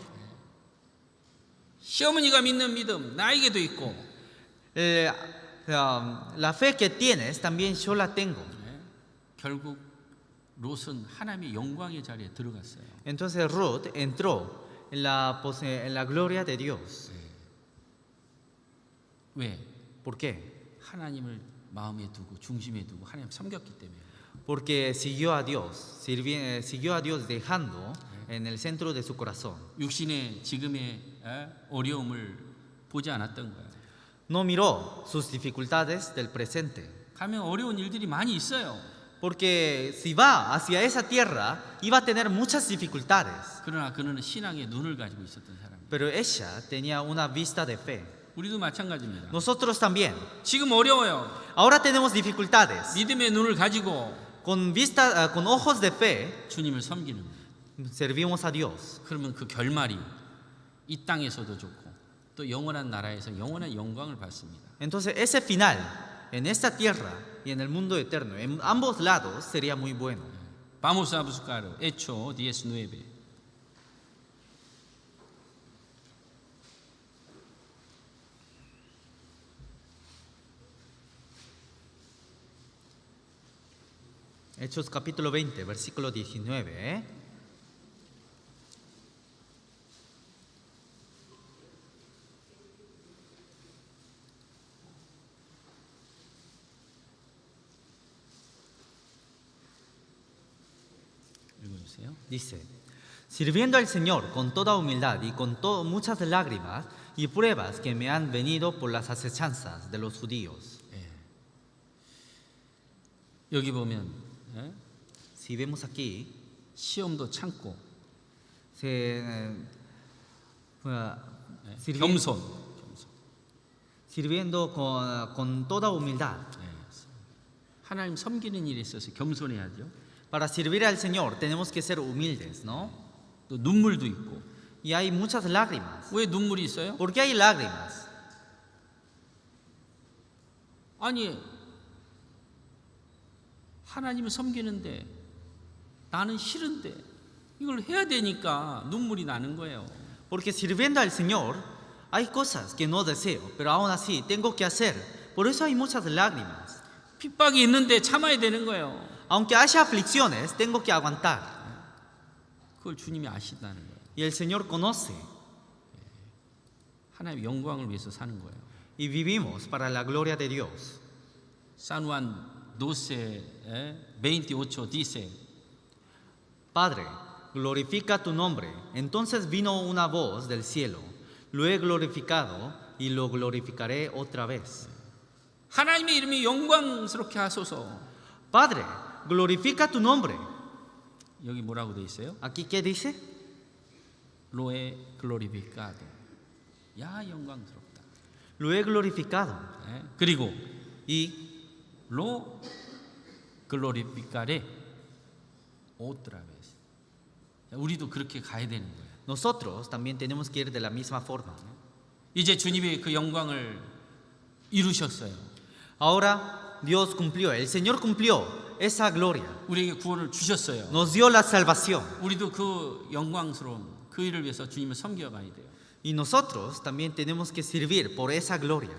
시어머니가 믿는 믿음 나에게도 있고 La fe que tienes también yo la tengo. 결국 롯은 하나님의 영광의 자리에 들어갔어요. Entonces Ruth entró en la gloria de Dios. 왜? ¿Por qué? 하나님을 마음에 두고 중심에 두고 하나님 섬겼기 때문에. Porque siguió a Dios, siguió a Dios dejando en el centro de su corazón. 육신의 지금의 어려움을 보지 않았던 거예요. No miró sus dificultades del presente. 가면 어려운 일들이 많이 있어요. Porque si va hacia esa tierra, iba a tener muchas dificultades. 그러나 그는 신앙의 눈을 가지고 있었던 사람이에요. Pero ella tenía una vista de fe. 우리도 마찬가지입니다. Nosotros también. 지금 어려워요. Ahora tenemos dificultades. 믿음의 눈을 가지고 Con ojos de fe, 주님을 섬기는 거예요. servimos a Dios. 그러면 그 결말이 이 땅에서도 좋고 또 영원한 나라에서 영원한 영광을 받습니다. Entonces, ese final, en esta tierra y en el mundo eterno, en ambos lados, sería muy bueno. Vamos a buscar Hechos 19. Hechos capítulo 20, versículo 19. 읽어주세요. Dice, sirviendo al Señor con toda humildad y con muchas lágrimas y pruebas que me han venido por las acechanzas de los judíos. 여기 보면 Si vemos aquí, 시험도 참고 겸손. sirviendo con toda humildad. 하나님 섬기는 일에 있어서 겸손해야죠. Para servir al Señor tenemos que ser humildes, ¿no? 또 눈물도 있고. Y hay muchas lágrimas. 왜 눈물이 있어요? ¿Por qué hay lágrimas? 아니 하나님을 섬기는데 나는 싫은데 이걸 해야 되니까 눈물이 나는 거예요. Porque sirviendo al Señor hay cosas que no deseo, pero aún así tengo que hacer. Por eso hay muchas lágrimas. 핍박이 있는데 참아야 되는 거예요. Aunque haya aflicciones, tengo que aguantar. 그걸 주님이 아시다는 거예요. Y el Señor conoce. 하나님의 영광을 위해서 사는 거예요. Y vivimos para la gloria de Dios. San Juan 12, 28 dice, Padre, glorifica tu nombre. Entonces vino una voz del cielo. Lo he glorificado y lo glorificaré otra vez. 하나님의 이름이 영광스럽게 하소서. Padre, glorifica tu nombre. 여기 뭐라고 돼 있어요? ¿Aquí qué dice? Lo he glorificado. 야 영광스럽다. Lo he glorificado. 그리고 Y lo glorificaré otra vez. 우리도 그렇게 가야 되는 거예요. nosotros también tenemos que ir de la misma forma. 이제 주님이 그 영광을 이루셨어요. Ahora Dios cumplió, el Señor cumplió esa gloria. 우리에게 구원을 주셨어요. Nos dio la salvación. 우리도 그 영광스러운 그 일을 위해서 주님을 섬겨가야 돼요. Y nosotros también tenemos que servir por esa gloria.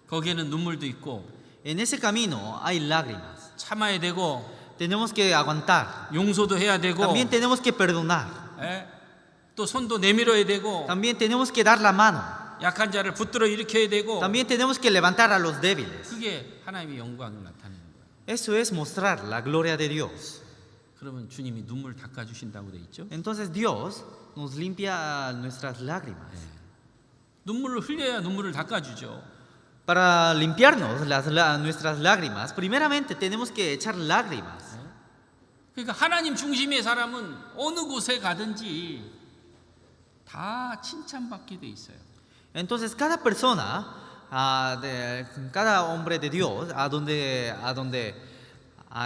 거기에는 눈물도 있고 En ese camino hay lágrimas. 참아야 되고 Tenemos que aguantar. 용서도 해야 되고 También tenemos que perdonar. 또 손도 내밀어야 되고 También tenemos que dar la mano. 약한 자를 붙들어 일으켜야 되고 También tenemos que levantar a los débiles. 그게 하나님의 영광을 나타내는 거예요. Eso es mostrar la gloria de Dios. 그러면 주님이 눈물 닦아주신다고 돼 있죠. Entonces Dios nos limpia nuestras lágrimas. 눈물을 흘려야 눈물을 닦아주죠. Para limpiarnos nuestras lágrimas, primeramente tenemos que echar lágrimas. 그러니까 하나님 중심의 사람은 어느 곳에 가든지 다 칭찬받게 돼 있어요. Entonces cada persona, cada hombre de Dios,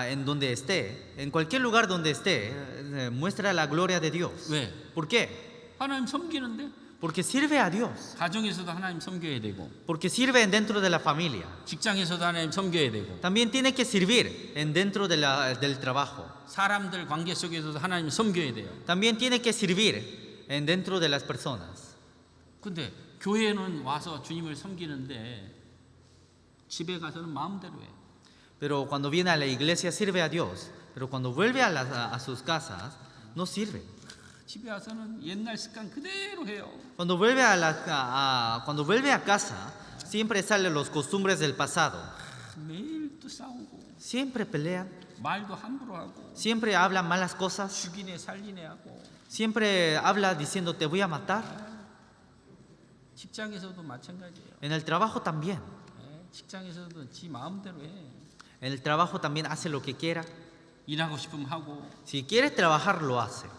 en donde esté, en cualquier lugar donde esté, muestra la gloria de Dios. 왜? ¿Por qué? 하나님 섬기는데 Porque sirve a Dios. 가정에서도 하나님 섬겨야 되고 Porque sirve dentro de la familia. 직장에서도 하나님 섬겨야 되고 También tiene que servir dentro del trabajo. 사람들 관계 속에서도 하나님 섬겨야 돼요. También tiene que servir dentro de las personas. 근데 교회는 와서 주님을 섬기는데 집에 가서는 마음대로 해. Pero cuando viene a la iglesia sirve a Dios. Pero cuando vuelve a sus casas, no sirve. 집에 와서는 옛날 습관 그대로 해요. Cuando vuelve a casa, siempre salen las costumbres del pasado. 매일 또 싸우고 Siempre pelean, 말도 함부로 하고 siempre hablan malas cosas, 죽이네 살리네 하고 siempre habla diciendo te voy a matar. 직장에서도 마찬가지예요. En el trabajo también. 직장에서도 지 마음대로 해. En el trabajo también hace lo que quiera. 일하고 싶으면 하고 Si quiere trabajar, lo hace.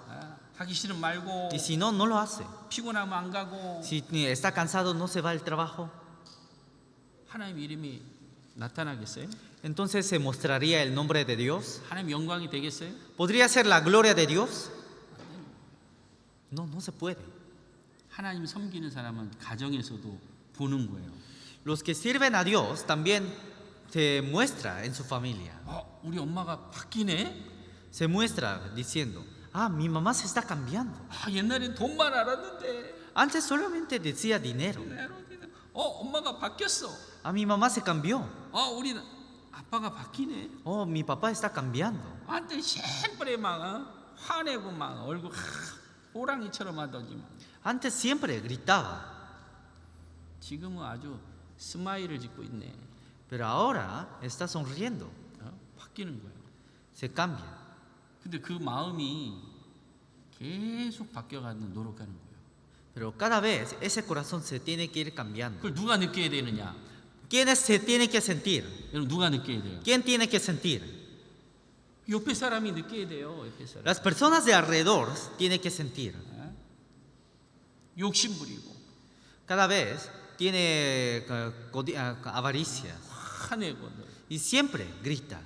하기 싫으면 말고 Y si no, no lo hace. 피곤하면 안 가고 Si está cansado, no se va al trabajo. 하나님 이름이 나타나겠어요? Entonces se mostraría el nombre de Dios. 하나님 영광이 되겠어요? ¿Podría ser la gloria de Dios? No, no se puede. 하나님 섬기는 사람은 가정에서도 보는 거예요. Los que sirven a Dios también se muestra en su familia. 우리 엄마가 바뀌네? Se muestra diciendo, ah, mi mamá se está cambiando. 옛날엔 돈만 알았는데 Antes solamente decía dinero. 엄마가 바뀌었어. Ah, mi mamá se cambió. 우리 아빠가 바뀌네. Oh, mi papá está cambiando. 한때 시empre 막 화내고 막 얼굴 호랑이처럼 하더지만 Antes siempre gritaba, 지금은 아주 스마일을 짓고 있네. pero ahora está sonriendo. 바뀌는 거예요. Se cambia. 근데 그 마음이 계속 바뀌어가는 노력하는 거예요. Pero cada vez ese corazón se tiene que ir cambiando. 그걸 누가 느껴야 되느냐? ¿Quién se tiene que sentir? 여러분 누가 느껴야 돼요? ¿Quién tiene que sentir? 옆에 사람이 느껴야 돼요. 옆에 사람. Las personas de alrededor tienen que sentir. 욕심 부리고 Cada vez tiene avaricia 화내고 y siempre grita.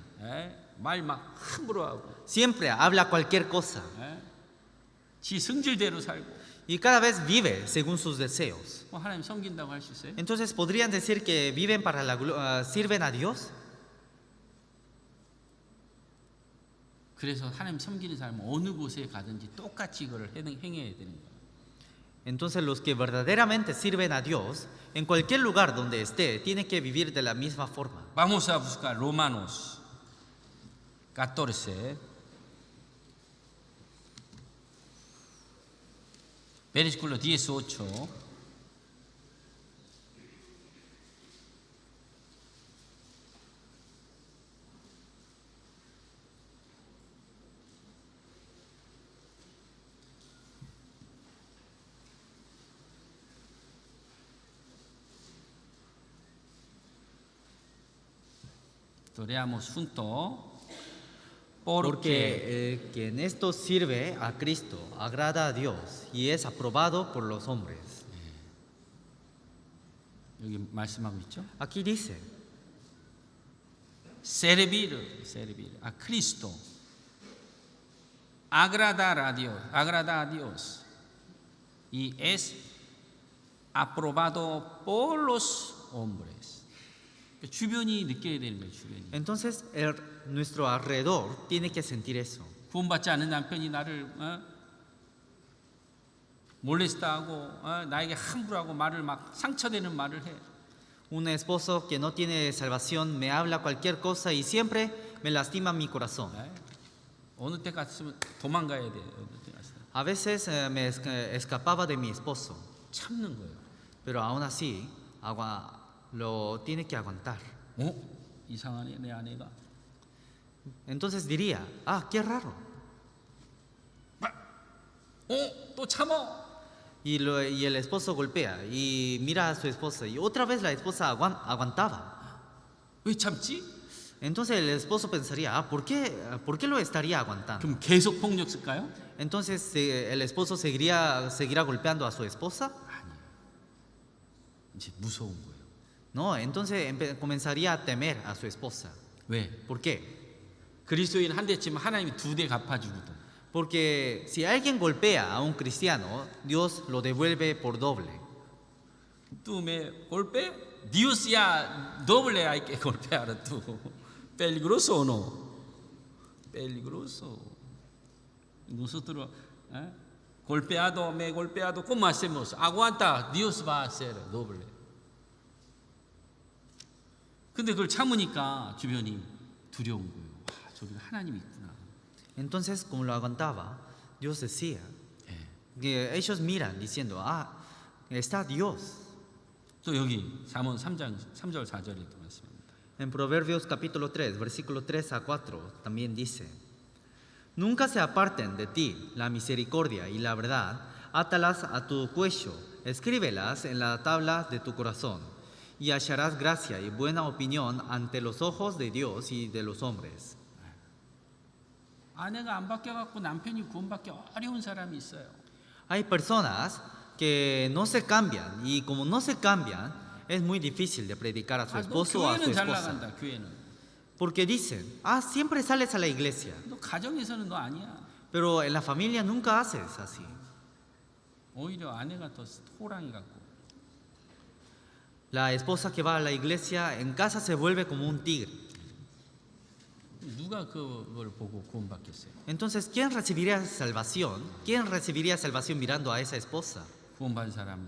말 막 함부로 하고 Siempre habla cualquier cosa 지 성질대로 살고 y cada vez vive según sus deseos. 하나님 섬긴다고 할 수 있어요? Entonces, ¿podrían decir que viven para sirven a Dios? 그래서 하나님 섬기는 사람은 어느 곳에 가든지 똑같이 이거를 행해야 되는 거예요. Entonces, los que verdaderamente sirven a Dios, en cualquier lugar donde esté, tienen que vivir de la misma forma. Vamos a buscar Romanos 14, versículo 18. Leamos juntos. Porque el que en esto sirve a Cristo agrada a Dios y es aprobado por los hombres. 여기 말씀하고 있죠? Aquí dice, servir a Cristo, agradar a Dios y es aprobado por los hombres. 주변이 느껴야 되는 거예요. 주변이. entonces nuestro alrededor tiene que sentir eso. 구원받지 않은 남편이 나를 몰레스트하고 나에게 함부로 하고 말을 막 상처되는 말을 해. Un esposo que no tiene salvación me habla cualquier cosa y siempre me lastima mi corazón. 어느 때 갔으면 도망가야 돼. 어느 때 갔으면. A veces me escapaba de mi esposo, 참는 거예요. pero aún así lo tiene que aguantar. 이상하네 내 아내가. Entonces diría, ah, qué raro. 또 참어. Y el esposo golpea y mira a su esposa y otra vez la esposa aguantaba. 왜 참지? Entonces el esposo pensaría, ah, ¿por qué lo estaría aguantando? 그럼 계속 폭력 쓸까요? Entonces el esposo seguirá golpeando a su esposa. 아니에요. 이제 무서운 거예요. No, entonces comenzaría a temer a su esposa. 왜? ¿Por qué? 그리스도인 한 대 치면 하나님이 두 대 갚아주거든. Porque si alguien golpea a un cristiano, Dios lo devuelve por doble. Tú me golpeas, Dios ya doble hay que golpear tú. ¿Peligroso o no? Peligroso. Nosotros, me golpeado, ¿cómo hacemos? Aguanta, Dios va a hacer doble. 근데 그걸 참으니까 주변이 두려운 거예요. 와, 저기 하나님이 있구나. Entonces, como lo aguantaba, Dios decía, que ellos miran diciendo, ah, está Dios. 또 여기 잠언 3장 3절 4절에도 말씀합니다. En Proverbios capítulo 3, versículo 3 a 4, también dice: Nunca se aparten de ti la misericordia y la verdad, átalas a tu cuello, escríbelas en la tabla de tu corazón, y hallarás gracia y buena opinión ante los ojos de Dios y de los hombres. 아내가 안 바뀌어갖고 남편이 구원받기 어려운 사람이 있어요. Hay personas que no se cambian, y como no se cambian, es muy difícil de predicar a su 너 esposo o a su 교회는 잘 esposa. 나간다. 교회는. Porque dicen: siempre sales a la iglesia, 너 가정에서는 너 아니야. pero en la familia nunca haces así. 오히려 아내가 더 호랑이 같고. La esposa que va a la iglesia en casa se vuelve como un tigre. 누가 그걸 보고 구원받겠어요? Entonces, ¿quién recibiría salvación? ¿Quién recibiría salvación mirando a esa esposa? 구원받은 사람은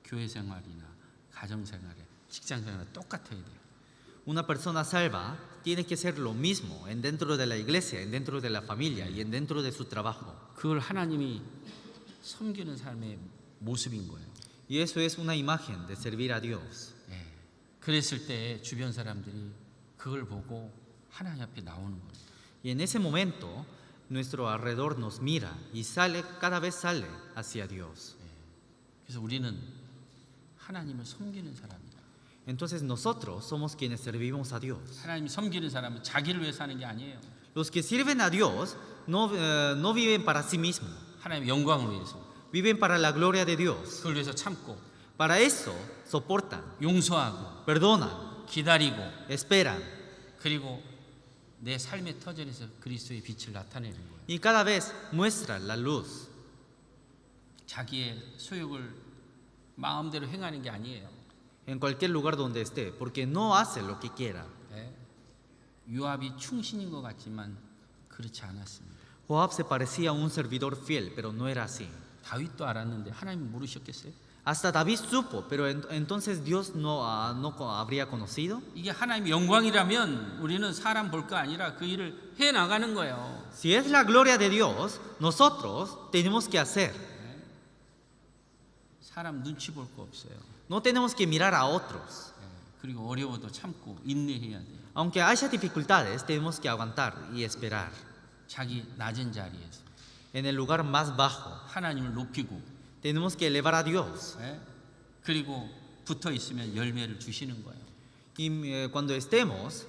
교회 생활이나 가정 생활에 직장 생활에 똑같아야 돼요. Una persona salva tiene que ser lo mismo en dentro de la iglesia, en dentro de la familia y en dentro de su trabajo. 그걸 하나님이 섬기는 삶의 모습인 거예요. Y eso es una imagen de servir a Dios. 예. 그랬을 때 주변 사람들이 그걸 보고 하나님 앞에 나오는 거예요. Y en ese momento, nuestro alrededor nos mira y cada vez sale hacia Dios. 그래서 우리는 하나님을 섬기는 사람이다. Entonces nosotros somos quienes servimos a Dios. 하나님 섬기는 사람은 자기를 위해 사는 게 아니에요. Los que sirven a Dios no viven para sí mismos, 하나님의 영광을 위해서. viven para la gloria de Dios. 그걸 위해서 참고, Para eso soportan, 용서하고, perdonan, 기다리고, esperan 그리고 내 삶의 터전에서 그리스도의 빛을 나타내는 거예요. y cada vez muestran la luz. 자기의 소욕을 마음대로 행하는 게 아니에요. En cualquier lugar donde esté, porque no hace lo que quiera. 예. 요압이 충신인 것 같지만 그렇지 않았습니다. Joab se parecía a un servidor fiel, pero no era así. 다윗도 알았는데 하나님 모르셨겠어요? Hasta David supo, pero entonces Dios no habría conocido. 이게 하나님의 영광이라면 우리는 사람 볼 거 아니라 그 일을 해 나가는 거예요. Si es la gloria de Dios, nosotros tenemos que hacer. 사람 눈치 볼 거 없어요. No tenemos que mirar a otros. 예. 그리고 어려워도 참고 인내해야 돼요. Aunque haya dificultades, tenemos que aguantar y esperar. 자기 낮은 자리에서 En el lugar más bajo, 하나님을 높이고, tenemos que elevar a Dios. 예. 그리고 붙어 있으면 열매를 주시는 거예요. Y cuando estemos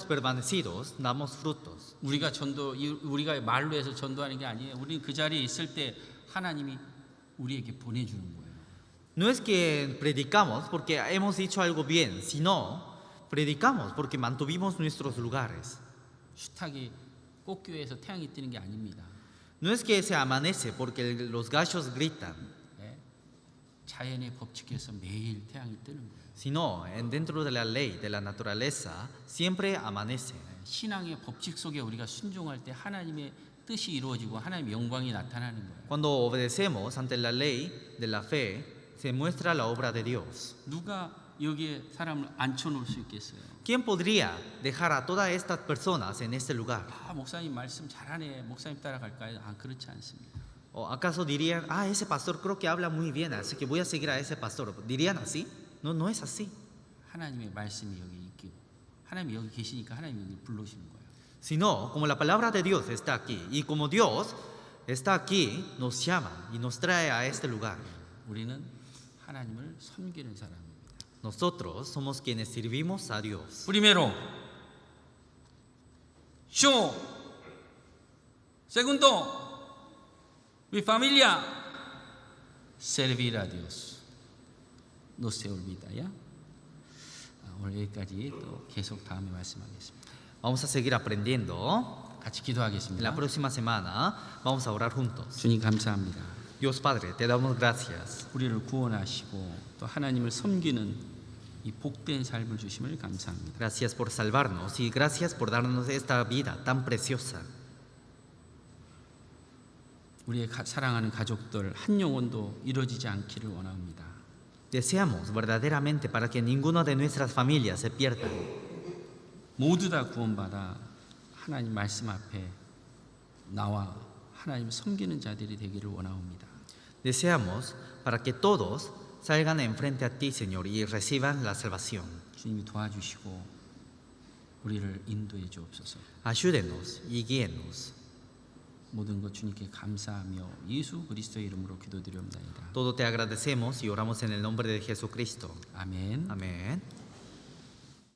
permanecidos, damos frutos. 우리가 말로 해서 전도하는 게 아니에요. 우리는 그 자리에 있을 때 하나님이 우리에게 보내주는 거예요. No es que predicamos porque hemos dicho algo bien, sino predicamos porque mantuvimos nuestros lugares. 수탉이 꽃교회에서 태양이 뜨는 게 아닙니다. No es que se amanece porque los gallos gritan, 예. 자연의 법칙에서 매일 태양이 뜨는 거예요. sino dentro de la ley, de la naturaleza, siempre amanece. 신앙의 법칙 속에 우리가 순종할 때 하나님의 뜻이 이루어지고 하나님의 영광이 나타나는 거예요. Cuando obedecemos ante la ley de la fe, se muestra la obra de Dios. 누가 여기에 사람을 앉혀놓을 수 있겠어요? ¿Quién podría dejar a todas estas personas en este lugar? 목사님 말씀 잘하네. 목사님 따라갈까요? 그렇지 않습니다. ¿O acaso dirían: ese pastor creo que habla muy bien, así que voy a seguir a ese pastor? ¿Dirían así? No, no es así. 하나님의 말씀이 여기 있고 하나님이 여기 계시니까 하나님이 여기 불러오시는 거예요. Sino, como la palabra de Dios está aquí, y como Dios está aquí, nos llama y nos trae a este lugar. 우리는 하나님을 섬기는 사람입니다. Nosotros somos quienes servimos a Dios. Primero, yo. Segundo, mi familia, servir a Dios. No se olvida, ¿ya? 오늘 여기까지 또 계속 다음에 말씀하겠습니다. Vamos a seguir aprendiendo. 같이 En 기도하겠습니다. la próxima semana vamos a orar juntos. 주님 감사합니다. Dios Padre, te damos gracias. 우리를 구원하시고 또 하나님을 섬기는 이 복된 삶을 주심을 감사합니다. Gracias por salvarnos y gracias por darnos esta vida tan preciosa. 우리의 사랑하는 가족들 한 영혼도 이루어지지 않기를 원합니다. Deseamos verdaderamente para que ninguno de nuestras familias se pierda. 모두 다 구원받아 하나님 말씀 앞에 나와 하나님 섬기는 자들이 되기를 원합니다. Deseamos para que todos salgan enfrente a ti, Señor, y reciban la salvación. 주님이 도와주시고 우리를 인도해 주옵소서. Ayúdenos y guíenos. 모든 것 주님께 감사하며 예수 그리스도의 이름으로 기도드리옵나이다. Todo te agradecemos y oramos en el nombre de Jesucristo. 아멘. Amén.